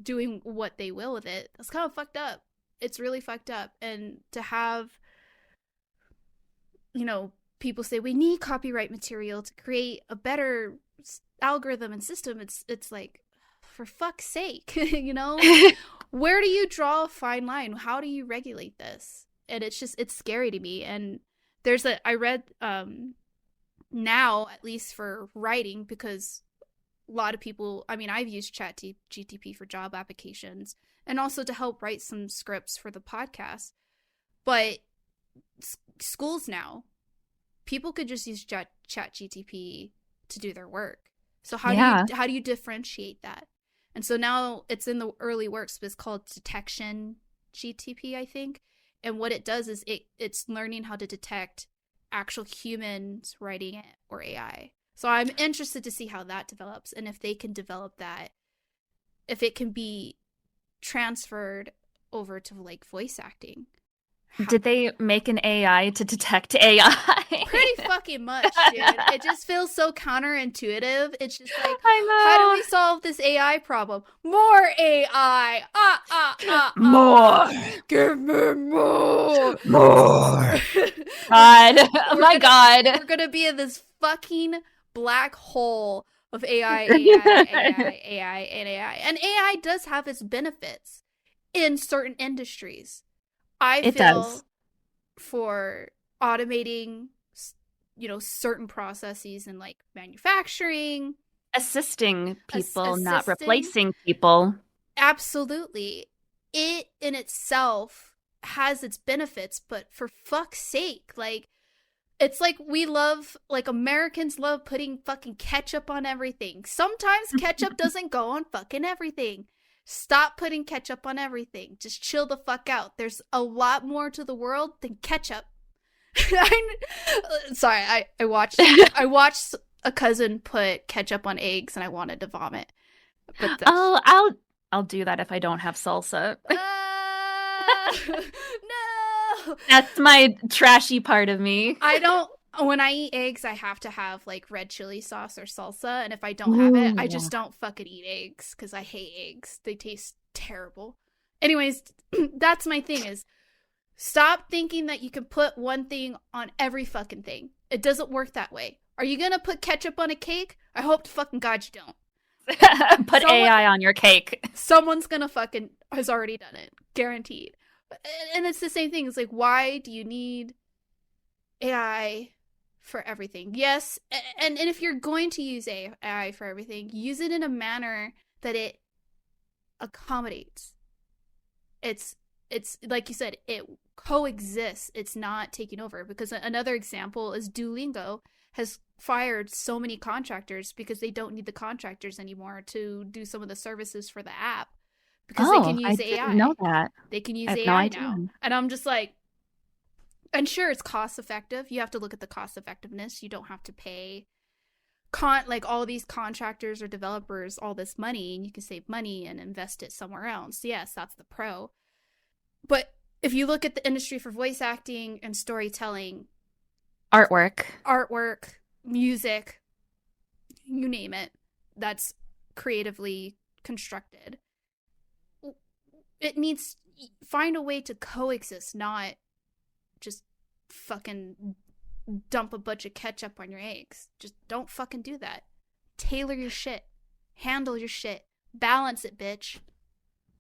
doing what they will with it, that's kind of fucked up. It's really fucked up. And to have, people say we need copyright material to create a better algorithm and system, it's like, for fuck's sake, where do you draw a fine line? How do you regulate this? And it's scary to me. And I read now, at least for writing, because a lot of people, I've used ChatGTP for job applications and also to help write some scripts for the podcast. But schools now, people could just use ChatGTP to do their work. So how do you differentiate that? And so now it's in the early works, but it's called Detection GTP, I think. And what it does is it's learning how to detect actual humans writing it or AI. So I'm interested to see how that develops, and if they can develop that, if it can be transferred over to like voice acting. Did they make an AI to detect AI? Pretty fucking much, dude. It just feels so counterintuitive. It's just like, I know. How do we solve this AI problem? More AI. More. Give me more. More. God. Oh my God. We're gonna be in this fucking black hole of AI, and AI. And AI does have its benefits in certain industries. I feel for automating, certain processes in like manufacturing. Assisting people, not replacing people. Absolutely. It in itself has its benefits, but for fuck's sake, like, it's like Americans love putting fucking ketchup on everything. Sometimes ketchup doesn't go on fucking everything. Stop putting ketchup on everything. Just chill the fuck out. There's a lot more to the world than ketchup. Sorry, I watched a cousin put ketchup on eggs and I wanted to vomit. But I'll do that if I don't have salsa. No. That's my trashy part of me. When I eat eggs, I have to have like red chili sauce or salsa, and if I don't have it, I just don't fucking eat eggs because I hate eggs. They taste terrible. Anyways, that's my thing is, stop thinking that you can put one thing on every fucking thing. It doesn't work that way. Are you gonna put ketchup on a cake? I hope to fucking God you don't. Put AI on your cake. Someone's gonna fucking has already done it. Guaranteed. And it's the same thing. It's like, why do you need AI for everything? Yes, and if you're going to use AI for everything, use it in a manner that it accommodates. It's like you said, it coexists. It's not taking over. Because another example is Duolingo has fired so many contractors because they don't need the contractors anymore to do some of the services for the app, because they can use AI. Didn't know that. They can use AI now. And I'm just like, and sure, it's cost effective. You have to look at the cost effectiveness. You don't have to pay like all these contractors or developers all this money, and you can save money and invest it somewhere else. Yes, that's the pro. But if you look at the industry for voice acting and storytelling, artwork, music, you name it, that's creatively constructed, it needs find a way to coexist, not just fucking dump a bunch of ketchup on your eggs. Just don't fucking do that. Tailor your shit. Handle your shit. Balance it, bitch.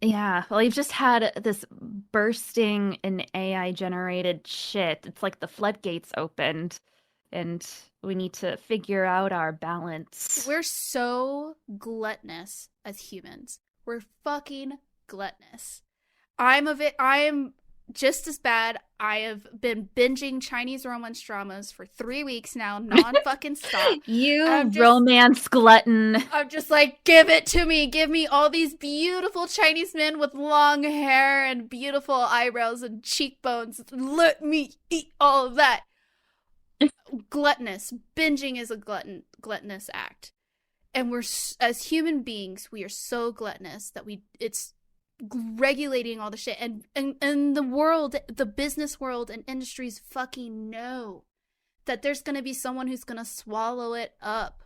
Yeah, well, you've just had this bursting in AI generated shit. It's like the floodgates opened, and we need to figure out our balance. We're so gluttonous as humans. We're fucking gluttonous. I'm just as bad. I have been binging Chinese romance dramas for 3 weeks now, non-fucking stop. You romance glutton. I'm just like, give it to me. Give me all these beautiful Chinese men with long hair and beautiful eyebrows and cheekbones. Let me eat all of that. Gluttonous. Binging is a gluttonous act. And we're, as human beings, we are so gluttonous that it's regulating all the shit, and the world, the business world and industries fucking know that there's gonna be someone who's gonna swallow it up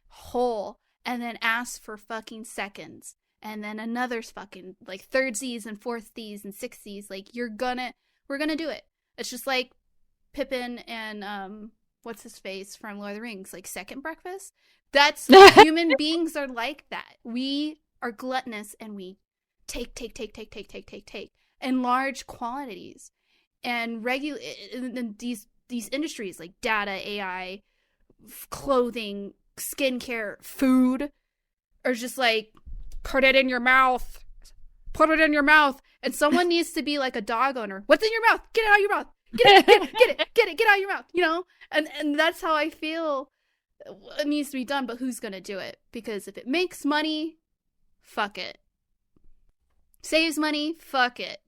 whole and then ask for fucking seconds, and then another fucking like third Z's and fourth Z's and sixth Z's. Like we're gonna do it. It's just like Pippin and what's his face from Lord of the Rings, like second breakfast. That's human beings are like that. We are gluttonous and we take in large quantities, and these industries like data, AI, clothing, skincare, food are just like, put it in your mouth, and someone needs to be like a dog owner. What's in your mouth? Get it out of your mouth. Get it out of your mouth. You know, and that's how I feel. It needs to be done, but who's gonna do it? Because if it makes money, fuck it. Saves money, fuck it.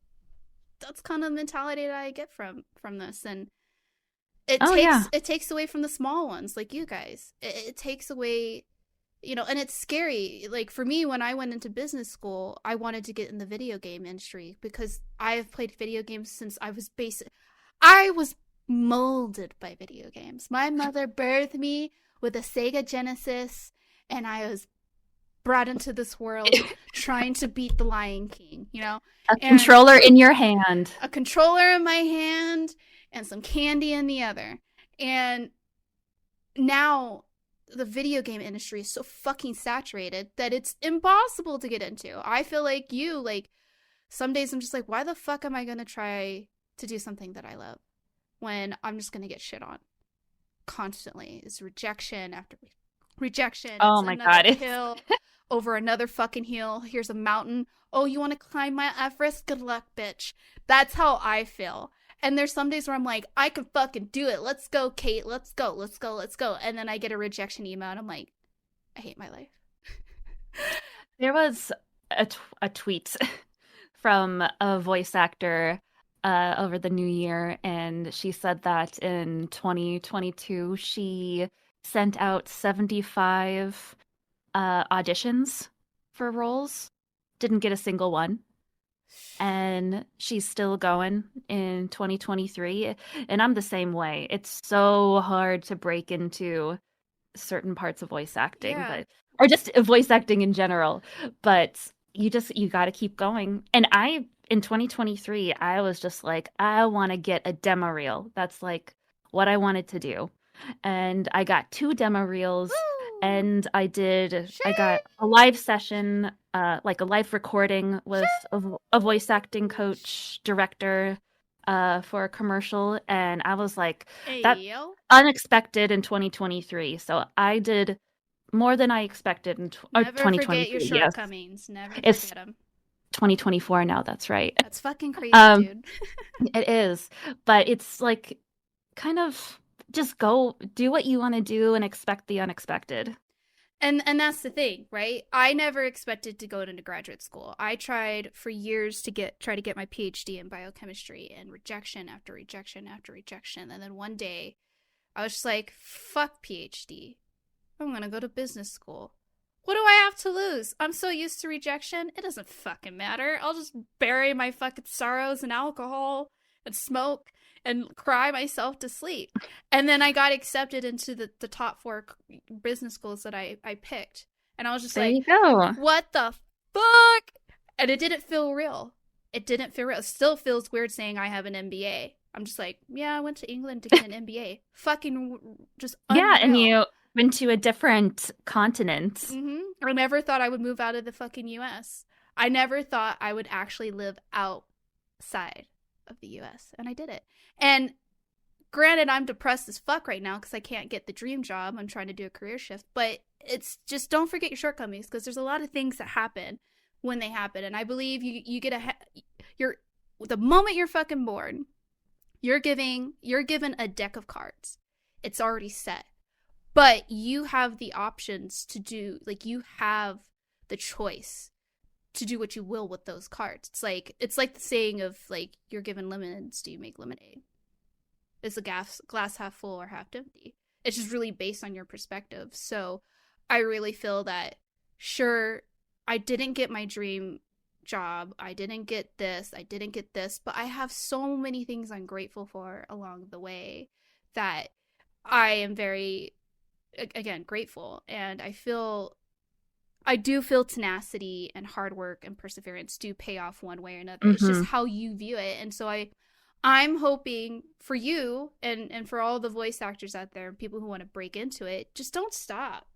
That's kind of the mentality that I get from this, and it takes away from the small ones like you guys. It takes away, you know, and it's scary. Like for me, when I went into business school, I wanted to get in the video game industry because I have played video games since I was basic. I was molded by video games. My mother birthed me with a Sega Genesis, and I was brought into this world trying to beat the Lion King, you know? Controller in your hand. A controller in my hand and some candy in the other. And now the video game industry is so fucking saturated that it's impossible to get into. I feel like some days I'm just like, why the fuck am I going to try to do something that I love when I'm just going to get shit on constantly? It's rejection after rejection. Oh my God. Hill over another fucking hill. Here's a mountain. Oh, you want to climb Mount Everest? Good luck, bitch. That's how I feel. And there's some days where I'm like, I can fucking do it. Let's go, Kate. Let's go. And then I get a rejection email and I'm like, I hate my life. There was a tweet from a voice actor over the new year, and she said that in 2022 she sent out 75 auditions for roles, didn't get a single one, and she's still going in 2023. And I'm the same way. It's so hard to break into certain parts of voice acting, or just voice acting in general, but you got to keep going. And in 2023, I was just like, I want to get a demo reel. That's like what I wanted to do. And I got 2 demo reels. Woo! And I got a live session, like a live recording with a voice acting coach, director, for a commercial. And I was like, that's unexpected in 2023. So I did more than I expected in 2023. Never forget your shortcomings. Yes. Never forget them. 2024 now, that's right. That's fucking crazy, dude. It is. But it's like, kind of just go do what you want to do and expect the unexpected. And that's the thing, right? I never expected to go into graduate school. I tried for years to try to get my PhD in biochemistry, and rejection after rejection after rejection. And then one day I was just like, fuck PhD. I'm gonna go to business school. What do I have to lose? I'm so used to rejection. It doesn't fucking matter. I'll just bury my fucking sorrows in alcohol and smoke and cry myself to sleep. And then I got accepted into the top four business schools that I picked. And I was just There like, you go. what the fuck? And it didn't feel real. It didn't feel real. It still feels weird saying I have an MBA. I'm just like, yeah, I went to England to get an MBA. Fucking just Yeah, and unreal. you went to a different continent. I never thought I would move out of the fucking US. I never thought I would actually live outside of the US. And I did it. And granted, I'm depressed as fuck right now because I can't get the dream job. I'm trying to do a career shift. But it's just don't forget your shortcomings because there's a lot of things that happen when they happen. And I believe you get you're the moment you're fucking born, you're given a deck of cards. It's already set. But you have the options to do, like, you have the choice to do what you will with those cards. It's like the saying of, like, you're given lemons, do you make lemonade? Is the glass half full or half empty? It's just really based on your perspective. So I really feel that, sure, I didn't get my dream job. I didn't get this. But I have so many things I'm grateful for along the way that I am very, again, grateful. And I do feel tenacity and hard work and perseverance do pay off one way or another. It's just how you view it. And so I'm hoping for you and for all the voice actors out there and people who want to break into it, just don't stop.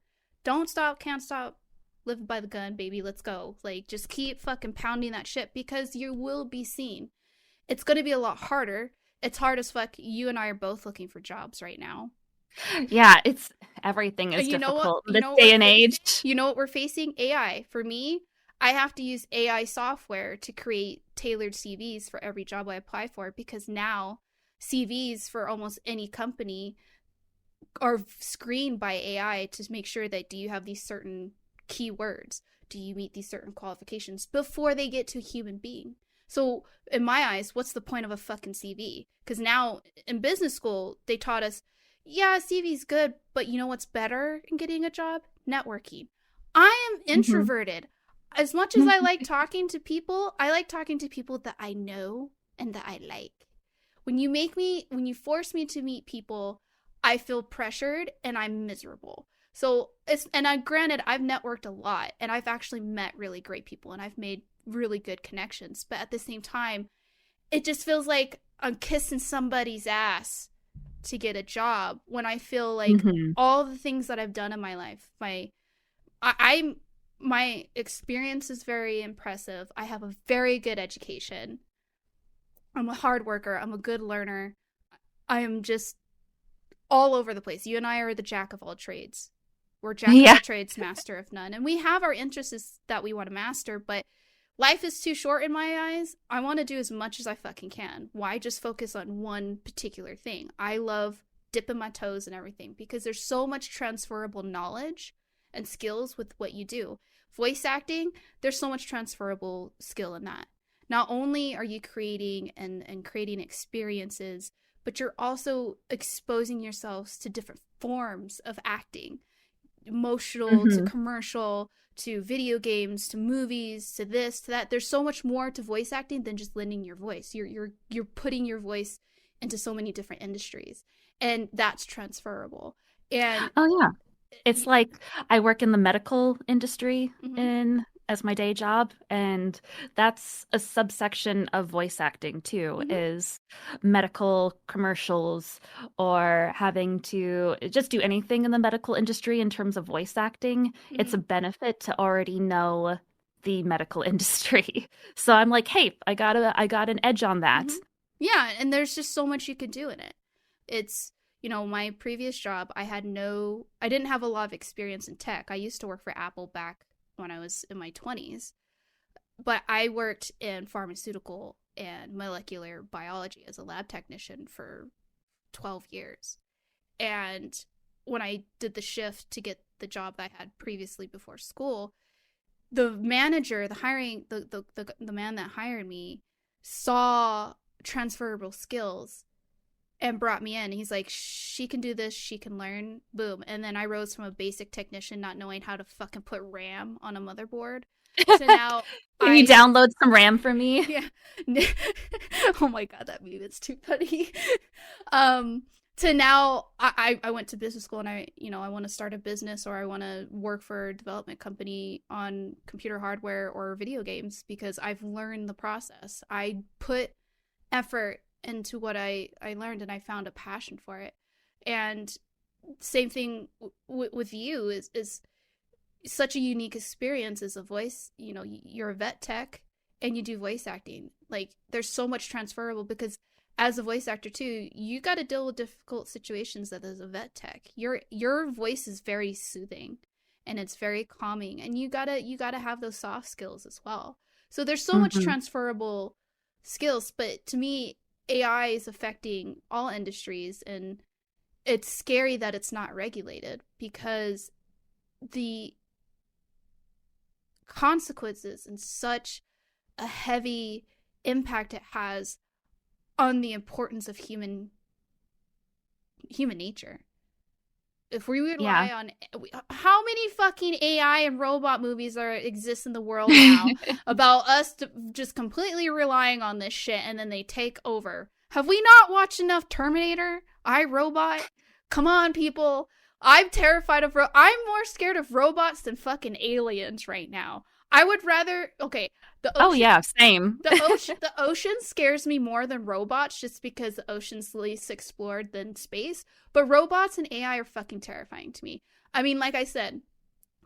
Don't stop, can't stop. Live by the gun, baby. Let's go. Like, just keep fucking pounding that shit because you will be seen. It's going to be a lot harder. It's hard as fuck. You and I are both looking for jobs right now. Yeah, everything is difficult in this day and age. You know what we're facing? AI. For me, I have to use AI software to create tailored CVs for every job I apply for because now CVs for almost any company are screened by AI to make sure that do you have these certain keywords? Do you meet these certain qualifications before they get to a human being? So in my eyes, what's the point of a fucking CV? Because now in business school, they taught us, yeah, CV's good, but you know what's better in getting a job? Networking. I am introverted. As much as I like talking to people, I like talking to people that I know and that I like. When you force me to meet people, I feel pressured and I'm miserable. So granted, I've networked a lot and I've actually met really great people and I've made really good connections. But at the same time, it just feels like I'm kissing somebody's ass to get a job when I feel like all the things that I've done in my life, my experience is very impressive. I have a very good education. I'm a hard worker. I'm a good learner. I am just all over the place. You and I are the jack of all trades. We're jack of all trades, master of none. And we have our interests that we want to master, but life is too short in my eyes. I want to do as much as I fucking can. Why just focus on one particular thing? I love dipping my toes and everything because there's so much transferable knowledge and skills with what you do. Voice acting, there's so much transferable skill in that. Not only are you creating and creating experiences, but you're also exposing yourselves to different forms of acting. Emotional to commercial to video games to movies to this to that. There's so much more to voice acting than just lending your voice. You're putting your voice into so many different industries, and that's transferable. And it's like I work in the medical industry as my day job, and that's a subsection of voice acting too, is medical commercials or having to just do anything in the medical industry in terms of voice acting. It's a benefit to already know the medical industry. So I'm like, hey, I got an edge on that. Yeah, and there's just so much you can do in it. It's, my previous job, I didn't have a lot of experience in tech. I used to work for Apple back when I was in my 20s, but I worked in pharmaceutical and molecular biology as a lab technician for 12 years. And when I did the shift to get the job that I had previously before school, the manager, the man that hired me saw transferable skills and brought me in. He's like, she can do this, she can learn, boom. And then I rose from a basic technician not knowing how to fucking put RAM on a motherboard to now Can you I download some RAM for me? yeah. Oh my god, that meme is too funny. um to now I went to business school and I want to start a business, or I want to work for a development company on computer hardware or video games because I've learned the process. I put effort into what I learned, and I found a passion for it. And same thing with you is such a unique experience as a voice. You're a vet tech and you do voice acting. Like, there's so much transferable because as a voice actor too, you got to deal with difficult situations that as a vet tech. Your voice is very soothing and it's very calming, and you got to have those soft skills as well. So there's so much Mm-hmm. transferable skills, but to me AI is affecting all industries, and it's scary that it's not regulated because the consequences and such a heavy impact it has on the importance of human nature. If we Yeah. rely on, how many fucking AI and robot movies exist in the world now about us just completely relying on this shit, and then they take over? Have we not watched enough Terminator, iRobot? Come on, people. I'm terrified of I'm more scared of robots than fucking aliens right now. I would rather, okay, the Oh ocean yeah, same. the ocean scares me more than robots, just because the ocean's least explored than space. But robots and AI are fucking terrifying to me. I mean, like I said,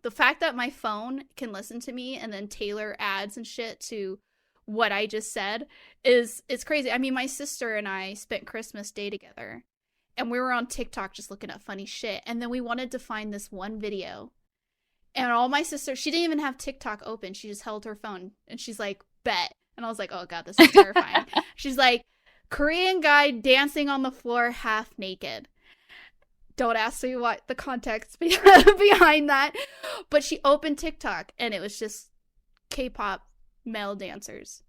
the fact that my phone can listen to me and then tailor ads and shit to what I just said is it's crazy. I mean, my sister and I spent Christmas Day together, and we were on TikTok just looking at funny shit, and then we wanted to find this one video. And all my sister, she didn't even have TikTok open. She just held her phone and she's like, bet. And I was like, oh God, this is terrifying. She's like, Korean guy dancing on the floor half naked. Don't ask me what the context behind that. But she opened TikTok and it was just K-pop male dancers.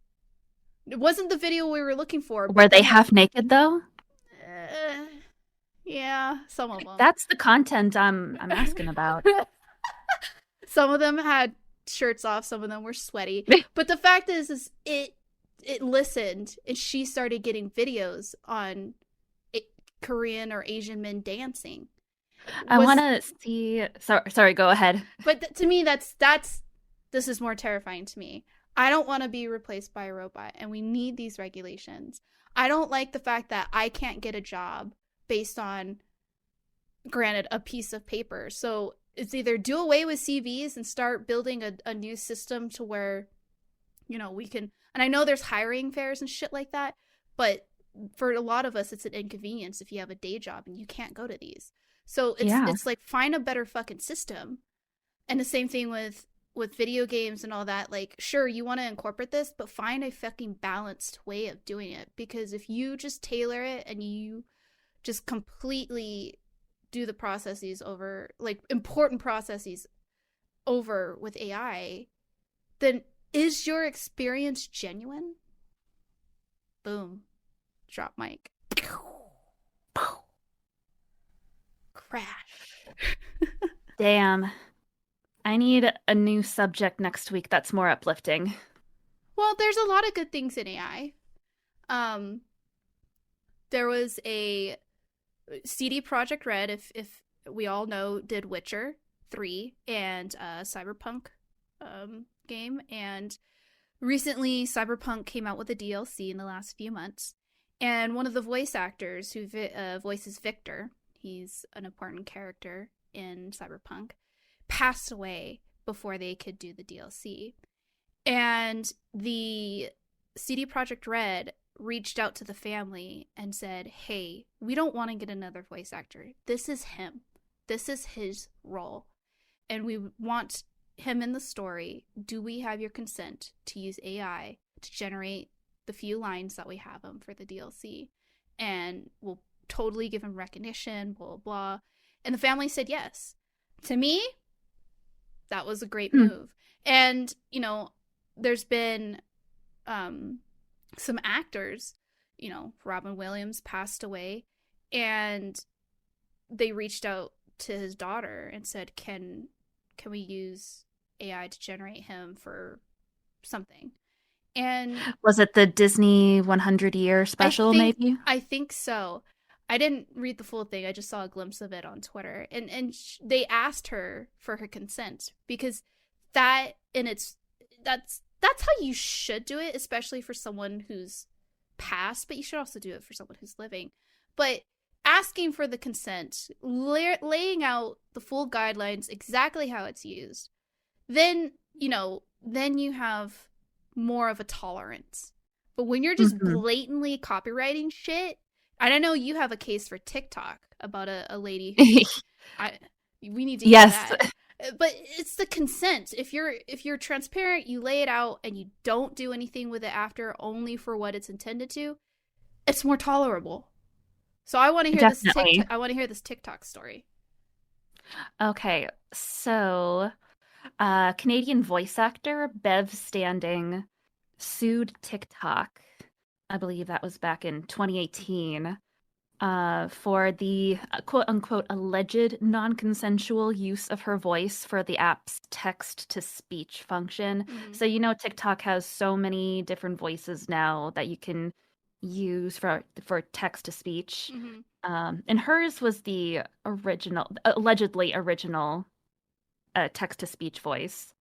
It wasn't the video we were looking for, Were but they then half naked though? yeah, some of them. That's the content I'm asking about. Some of them had shirts off, some of them were sweaty. But the fact is it listened, and she started getting videos on Korean or Asian men dancing. I Was want to see. Sorry, go ahead. But to me, that's this is more terrifying to me. I don't want to be replaced by a robot, and we need these regulations. I don't like the fact that I can't get a job based on, granted, a piece of paper. So it's either do away with CVs and start building a new system to where, we can. And I know there's hiring fairs and shit like that, but for a lot of us, it's an inconvenience if you have a day job and you can't go to these. So Yeah. it's like, find a better fucking system. And the same thing with video games and all that. Like, sure, you want to incorporate this, but find a fucking balanced way of doing it. Because if you just tailor it and you just completely do the processes over, like important processes over with AI, then is your experience genuine? Boom. Drop mic. Crash. Damn. I need a new subject next week that's more uplifting. Well, there's a lot of good things in AI. There was a CD Projekt Red, if we all know, did Witcher 3 and Cyberpunk game. And recently, Cyberpunk came out with a DLC in the last few months. And one of the voice actors who voices Victor, he's an important character in Cyberpunk, passed away before they could do the DLC. And the CD Projekt Red reached out to the family and said, hey, we don't want to get another voice actor. This is him. This is his role. And we want him in the story. Do we have your consent to use AI to generate the few lines that we have him for the DLC? And we'll totally give him recognition, blah, blah, blah. And the family said yes. To me, that was a great move. And, there's been some actors, Robin Williams passed away, And they reached out to his daughter and said, can we use AI to generate him for something? And Was it the Disney 100-year I special, think maybe? I think so. I didn't read the full thing. I just saw a glimpse of it on Twitter. And they asked her for her consent because that in its that's how you should do it, especially for someone who's passed, but you should also do it for someone who's living. But asking for the consent, laying out the full guidelines, exactly how it's used, then, then you have more of a tolerance. But when you're just Hmm. blatantly copywriting shit, I don't know, you have a case for TikTok about a lady who I we need to hear Yes, that. But it's the consent. If you're transparent, you lay it out and you don't do anything with it after only for what it's intended to, it's more tolerable. So I want to hear this definitely. TikTok story. Okay, so Canadian voice actor Bev Standing sued TikTok. I believe that was back in 2018 for the quote unquote alleged non-consensual use of her voice for the app's text to speech function. Mm-hmm. So, TikTok has so many different voices now that you can use for text to speech. Mm-hmm. And hers was the allegedly original text to speech voice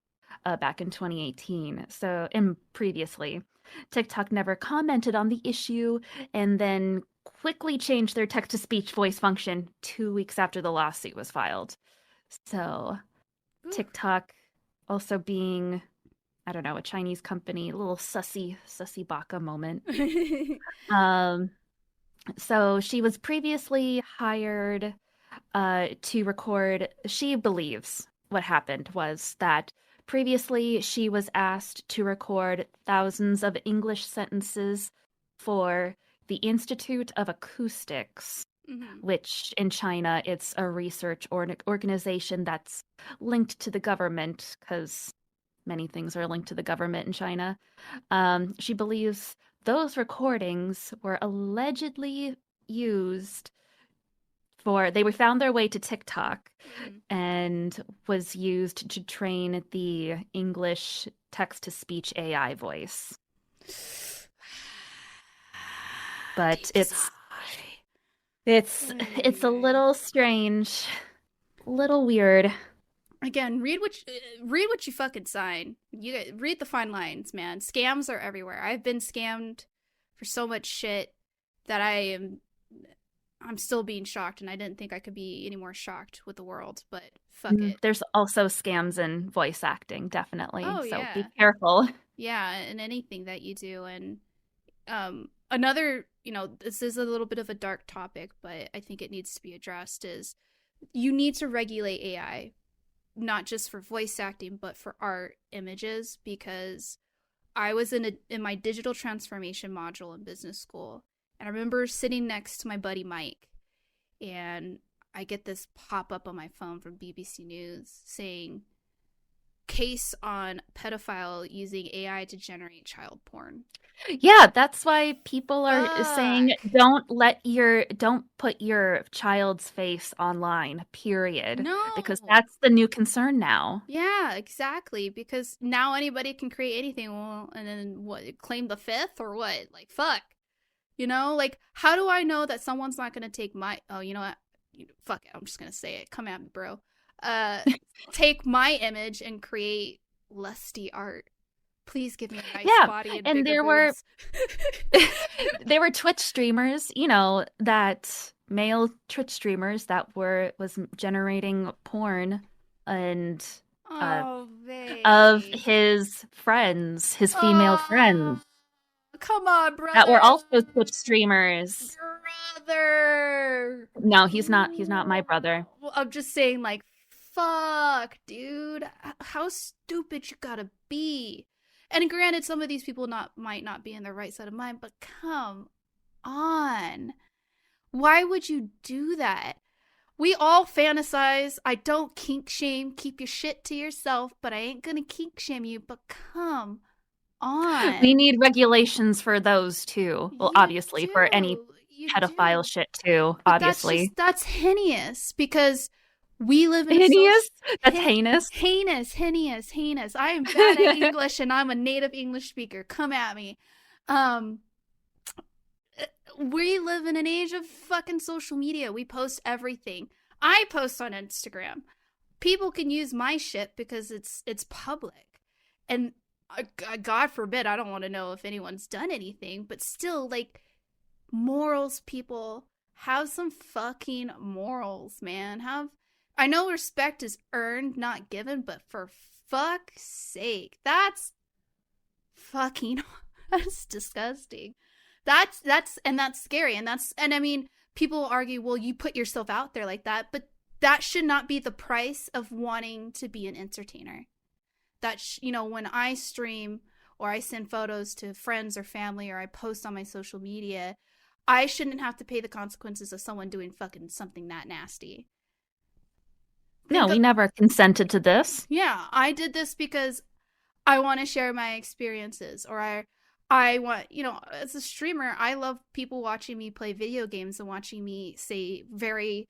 back in 2018. So, and previously, TikTok never commented on the issue and then quickly changed their text to speech voice function 2 weeks after the lawsuit was filed. So, TikTok also being, I don't know, a Chinese company, a little sussy baka moment. Um, so she was previously hired to record. She believes what happened was that previously she was asked to record thousands of English sentences for the Institute of Acoustics, Mm-hmm. which in China it's a research organization that's linked to the government because many things are linked to the government in China. She believes those recordings were allegedly used they were found their way to TikTok Mm-hmm. and was used to train the English text to speech AI voice. But Deep sigh. it's a little strange, little weird. Again, read what you fucking sign. You read the fine lines, man. Scams are everywhere. I've been scammed for so much shit that I'm still being shocked, and I didn't think I could be any more shocked with the world, but fuck it. There's also scams in voice acting, definitely. Oh So be yeah. careful. Yeah, and anything that you do. And another, this is a little bit of a dark topic, but I think it needs to be addressed, is you need to regulate AI, not just for voice acting, but for art, images, because I was in my digital transformation module in business school, and I remember sitting next to my buddy Mike, and I get this pop up on my phone from BBC News saying case on pedophile using AI to generate child porn. Yeah, that's why people are saying Fuck. don't put your child's face online, period. Because No. that's the new concern now. Yeah, exactly. Because now anybody can create anything. Well, and then what? Claim the fifth or what? Like, fuck. Like, how do I know that someone's not gonna take my? Oh, you know what? Fuck it. I'm just gonna say it. Come at me, bro. Uh, take my image and create lusty art. Please give me a nice Yeah, body and and bigger there were boobs. there were Twitch streamers, that male Twitch streamers that was generating porn and uh Oh, of babe. his friends, his female Oh, friends come on, that were brother. also Twitch streamers. Brother. No, he's not my brother. Well, I'm just saying, like, fuck, dude. How stupid you gotta be. And granted, some of these people might not be in their right side of mind, but come on. Why would you do that? We all fantasize. I don't kink shame. Keep your shit to yourself, but I ain't gonna kink shame you. But come We on. need regulations for those too. Well, You obviously for any do. You pedophile do. shit too, But that's obviously. just, that's heinous because we live in a social. Hideous? That's heinous. Heinous. I am bad at English and I'm a native English speaker. Come at me. Um, we live in an age of fucking social media. We post everything. I post on Instagram. People can use my shit because it's public. And God forbid, I don't want to know if anyone's done anything, but still, like, morals, people, have some fucking morals, man. I know respect is earned, not given, but for fuck's sake, that's fucking that's disgusting. That's scary, and I mean, people argue, well, you put yourself out there like that, but that should not be the price of wanting to be an entertainer. When I stream or I send photos to friends or family or I post on my social media, I shouldn't have to pay the consequences of someone doing fucking something that nasty. No, Think we of, never consented to this. yeah, I did this because I want to share my experiences, or I want, as a streamer, I love people watching me play video games and watching me say very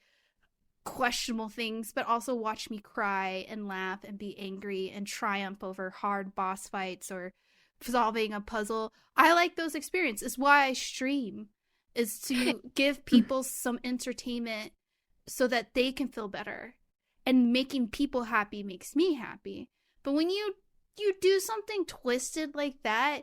questionable things, but also watch me cry and laugh and be angry and triumph over hard boss fights or solving a puzzle. I like those experiences. It's why I stream, is to give people some entertainment so that they can feel better. And making people happy makes me happy. But when you do something twisted like that,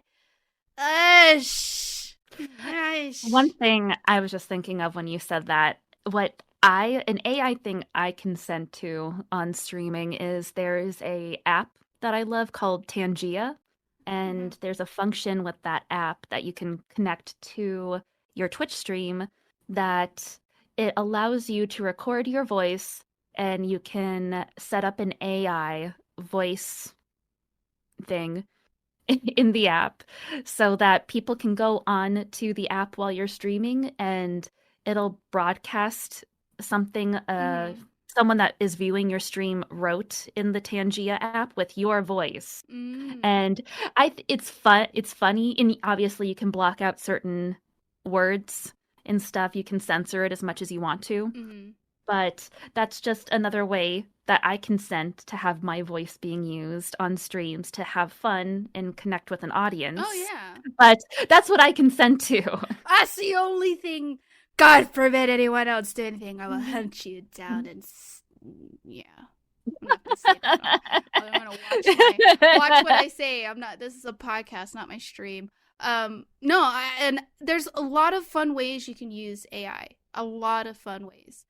One thing I was just thinking of when you said that, an AI thing I consent to on streaming is there is a app that I love called Tangia, Mm-hmm. and there's a function with that app that you can connect to your Twitch stream that it allows you to record your voice and you can set up an AI voice thing in the app so that people can go on to the app while you're streaming and it'll broadcast something Mm-hmm. someone that is viewing your stream wrote in the Tangia app with your voice. Mm. And it's funny, and obviously you can block out certain words and stuff. You can censor it as much as you want to. Mm-hmm. But that's just another way that I consent to have my voice being used on streams to have fun and connect with an Oh audience. yeah. But that's what I consent to. That's the only thing. God forbid anyone else do anything. I will hunt you down and yeah. I'm not gonna say that. I'm gonna watch what I say. I'm not. This is a podcast, not my stream. No, and there's a lot of fun ways you can use AI. A lot of fun ways,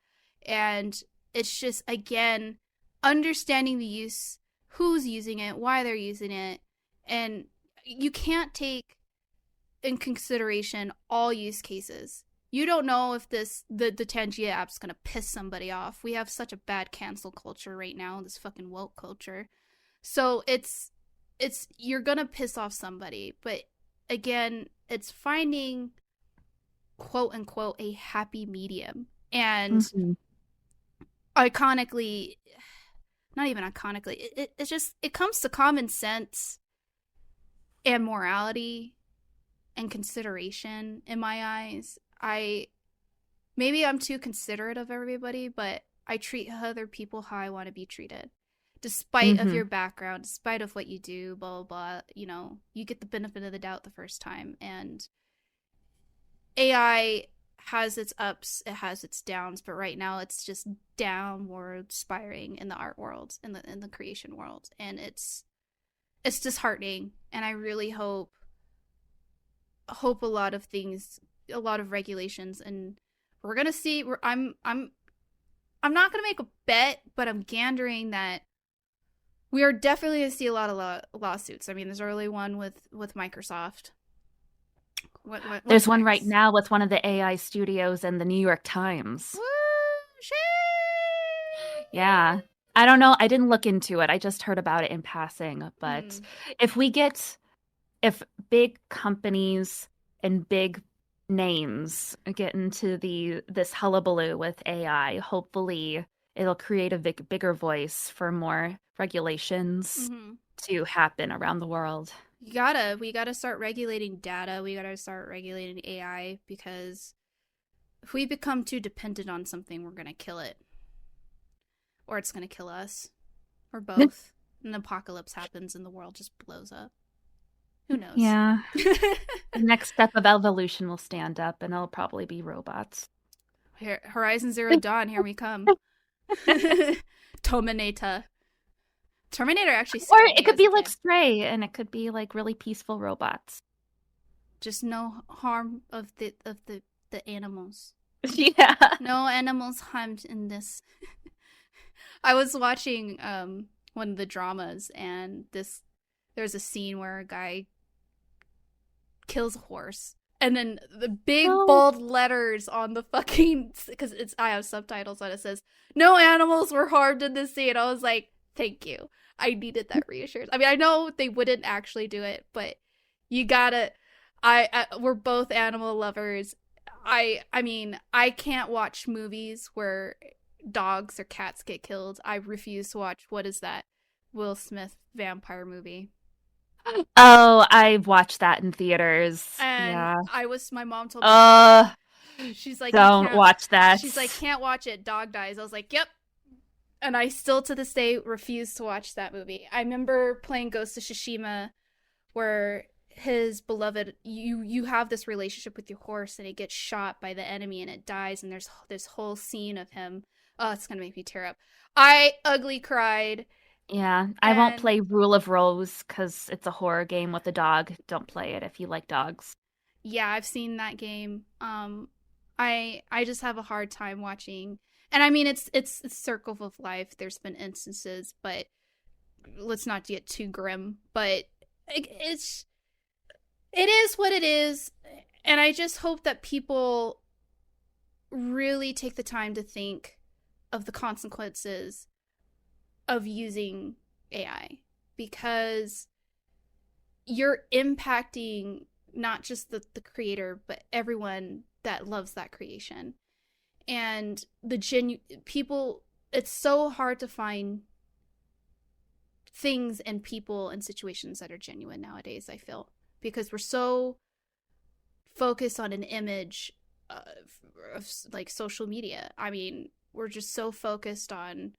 and it's just, again, understanding the use, who's using it, why they're using it, and you can't take in consideration all use cases. You don't know if the Tangia app's gonna piss somebody off. We have such a bad cancel culture right now, this fucking woke culture. So it's you're gonna piss off somebody, but again, it's finding quote unquote a happy medium. And Mhm. iconically, not even iconically, it's just, it comes to common sense and morality and consideration in my eyes. Maybe I'm too considerate of everybody, but I treat other people how I want to be treated. Despite of your Mhm. background, despite of what you do, blah blah blah, you get the benefit of the doubt the first time. And AI has its ups, it has its downs, but right now it's just downward spiraling in the art world, in the creation world, and it's disheartening. And I really hope a lot of things, a lot of regulations, and we're gonna see. I'm not gonna make a bet, but I'm gandering that we are definitely gonna see a lot of lawsuits. I mean, there's already one with Microsoft. There's What's one right next? now with one of the AI studios in the New York Times. Woo! Shit! Yeah. I don't know. I didn't look into it. I just heard about it in passing. But Mm. if we get, if big companies and big names get into this hullabaloo with AI, hopefully it'll create a bigger voice for more regulations Mm-hmm. to happen around the world. We gotta start regulating data. We gotta start regulating AI, because if we become too dependent on something, we're going to kill it. Or it's going to kill us. Or both. An apocalypse happens and the world just blows up. Who knows? Yeah. The next step of evolution will stand up, and it'll probably be robots. Here, Horizon Zero Dawn, here we come. Terminator. Terminator actually Or scared it me could as be a like kid. Stray, and it could be like really peaceful robots. Just no harm of the animals. Yeah. No animals harmed in this. I was watching one of the dramas, and there's a scene where a guy kills a horse, and then the big bold letters on the fucking, because I have subtitles on it, says no animals were harmed in this scene. I was like, thank you. I needed that reassurance. I mean, I know they wouldn't actually do it, but you gotta. We're both animal lovers. I mean, I can't watch movies where dogs or cats get killed. I refuse to watch, what is that, Will Smith vampire movie. Oh, I watched that in theaters. And Yeah. my mom told me, she's like, don't watch that. She's like, can't watch it, dog dies. I was like, yep. And I still to this day refuse to watch that movie. I remember playing Ghost of Tsushima, where his beloved, you have this relationship with your horse, and it gets shot by the enemy and it dies, and there's this whole scene of him. Oh, it's gonna make me tear up. I ugly cried. Yeah, I won't play Rule of Rose because it's a horror game with a dog. Don't play it if you like dogs. Yeah, I've seen that game. I just have a hard time watching. And I mean, it's circle of life. There's been instances, but let's not get too grim. But it is what it is. And I just hope that people really take the time to think of the consequences of using AI, because you're impacting not just the creator, but everyone that loves that creation. And people, it's so hard to find things and people and situations that are genuine nowadays, I feel, because we're so focused on an image of like social media. I mean, we're just so focused on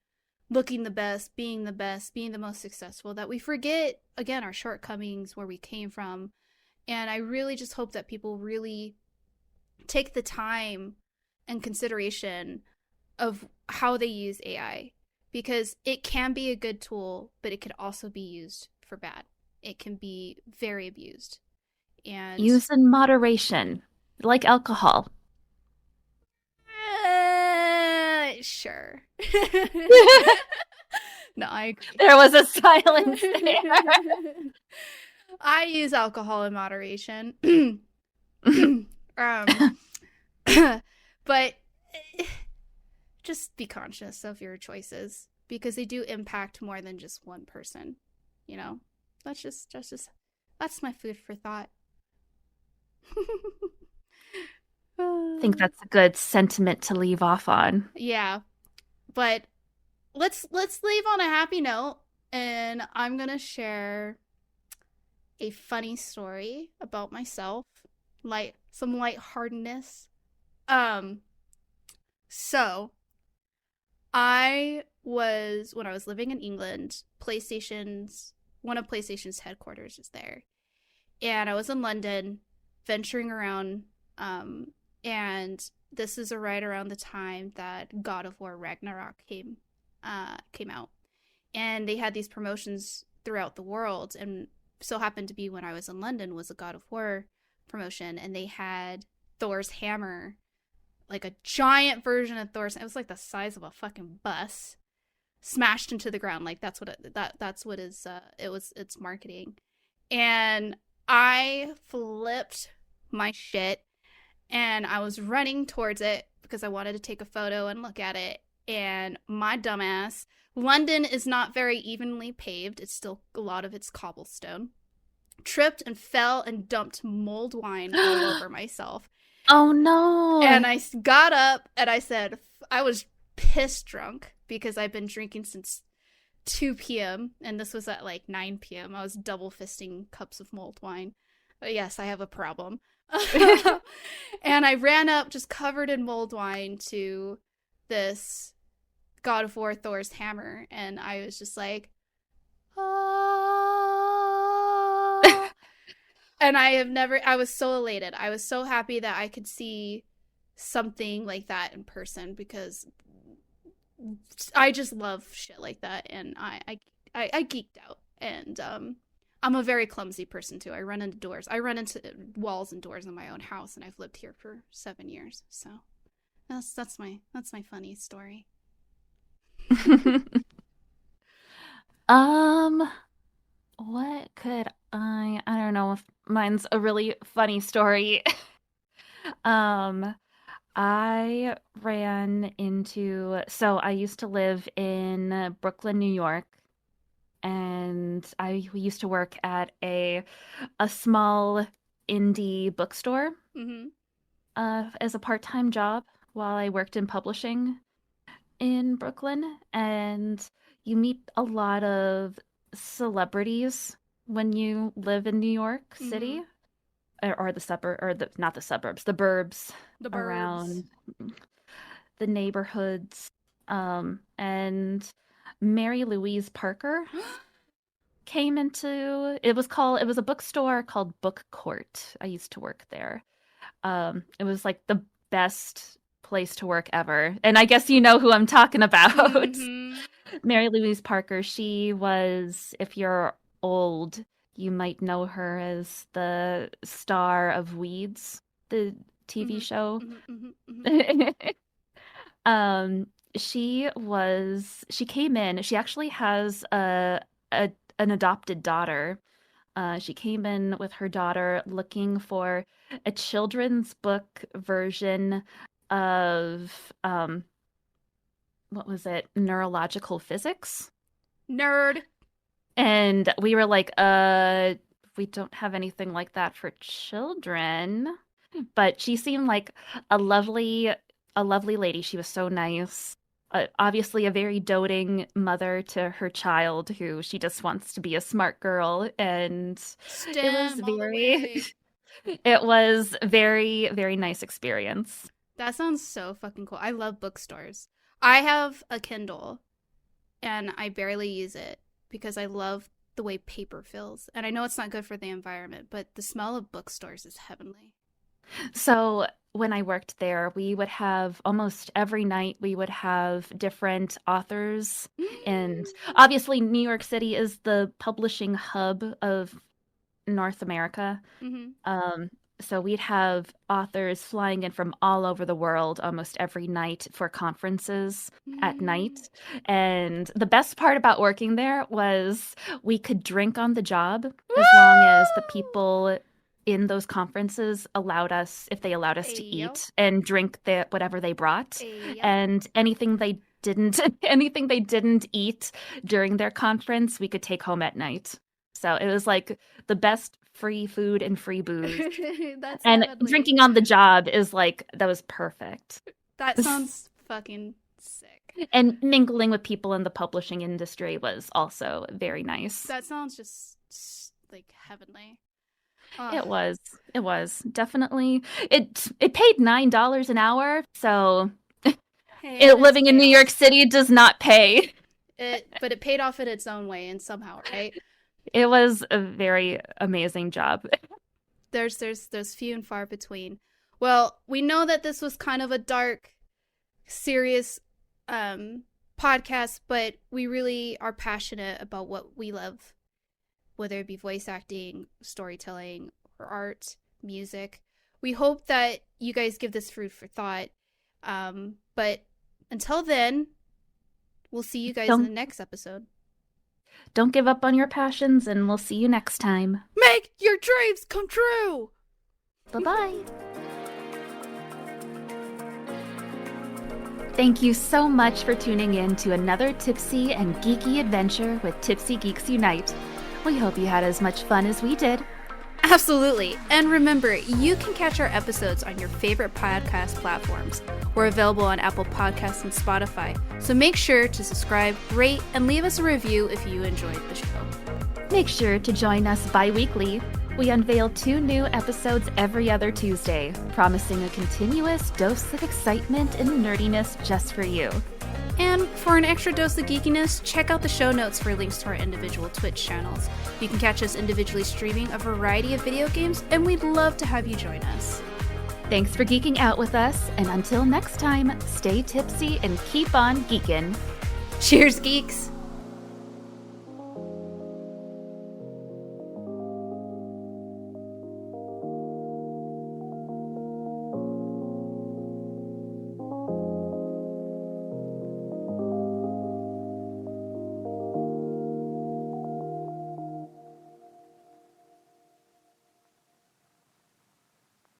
looking the best, being the most successful, that we forget, again, our shortcomings, where we came from. And I really just hope that people really take the time and consideration of how they use AI, because it can be a good tool, but it could also be used for bad. It can be very abused. And use in moderation, like alcohol. Sure. No, I agree. There was a silence there. I use alcohol in moderation. But just be conscious of your choices, because they do impact more than just one person. You know, that's my food for thought. I think that's a good sentiment to leave off on. Yeah, but let's leave on a happy note, and I'm gonna share a funny story about myself, some lightheartedness. So when I was living in England, one of PlayStation's headquarters is there, and I was in London, venturing around. And this is right around the time that God of War Ragnarok came out, and they had these promotions throughout the world, and so happened to be when I was in London was a God of War promotion, and they had Thor's hammer, like a giant version of Thor's. It was like the size of a fucking bus, smashed into the ground. Like that's what it's marketing, and I flipped my shit. And I was running towards it because I wanted to take a photo and look at it. And my dumbass, London is not very evenly paved. It's still, a lot of it's cobblestone. Tripped and fell and dumped mulled wine all over myself. Oh no. And I got up and I said, I was pissed drunk because I've been drinking since 2 p.m. And this was at like 9 p.m. I was double fisting cups of mulled wine. Yes, I have a problem. And I ran up just covered in mold wine to this God of War Thor's hammer, and I was just like, oh. And I was so elated. I was so happy that I could see something like that in person, because I just love shit like that, and I geeked out. And I'm a very clumsy person too. I run into walls and doors in my own house, and I've lived here for 7 years. So that's my funny story. What could I don't know if mine's a really funny story. I I used to live in Brooklyn, New York, and I used to work at a small indie bookstore Mm-hmm. as a part-time job while I worked in publishing in Brooklyn, and you meet a lot of celebrities when you live in New York Mm-hmm. City, or the suburb, or the not the suburbs, the burbs The burbs. around the neighborhoods. And Mary Louise Parker came into it was a bookstore called Book Court. I used to work there. It was like the best place to work ever. And I guess you know who I'm talking about. Mm-hmm. Mary Louise Parker, she was, if you're old, you might know her as the star of Weeds, the TV show. Mm-hmm. Mm-hmm. She came in, she actually has an adopted daughter. She came in with her daughter looking for a children's book version of what was it? Neurological physics. Nerd. And we were like, we don't have anything like that for children. But she seemed like a lovely lady. She was so nice. Obviously a very doting mother to her child, who she just wants to be a smart girl. And STEM it was all the way. it was very, very nice experience. That sounds so fucking cool. I love bookstores. I have a Kindle, and I barely use it because I love the way paper feels. And I know it's not good for the environment, but the smell of bookstores is heavenly. So when I worked there, we would have almost every night, we would have different authors. And obviously, New York City is the publishing hub of North America. Mm-hmm. So we'd have authors flying in from all over the world almost every night for conferences at night. And the best part about working there was we could drink on the job as long as the people in those conferences allowed us, if they allowed us to Ayo. eat and drink whatever they brought. Ayo. And anything they didn't eat during their conference, we could take home at night. So it was like the best free food and free booze. That's and heavenly. Drinking on the job is like, that was perfect. That sounds fucking sick. And mingling with people in the publishing industry was very nice. That sounds just like heavenly. It was definitely it paid $9 an hour, so Hey, living in New York City does not pay. But it paid off in its own way, and somehow, right? It was a very amazing job. There's few and far between. Well, we know that this was kind of a dark, serious podcast, but we really are passionate about what we love, whether it be voice acting, storytelling, or art, music. We hope that you guys give this food for thought. But until then, we'll see you guys in the next episode. Don't give up on your passions, and we'll see you next time. Make your dreams come true! Bye-bye. Thank you so much for tuning in to another tipsy and geeky adventure with Tipsy Geeks Unite. We hope you had as much fun as we did. Absolutely. And remember, you can catch our episodes on your favorite podcast platforms. We're available on Apple Podcasts and Spotify. So make sure to subscribe, rate, and leave us a review if you enjoyed the show. Make sure to join us bi-weekly We unveil 2 new episodes every other Tuesday, promising a continuous dose of excitement and nerdiness just for you. And for an extra dose of geekiness, check out the show notes for links to our individual Twitch channels. You can catch us individually streaming a variety of video games, and we'd love to have you join us. Thanks for geeking out with us, and until next time, stay tipsy and keep on geekin'. Cheers, geeks!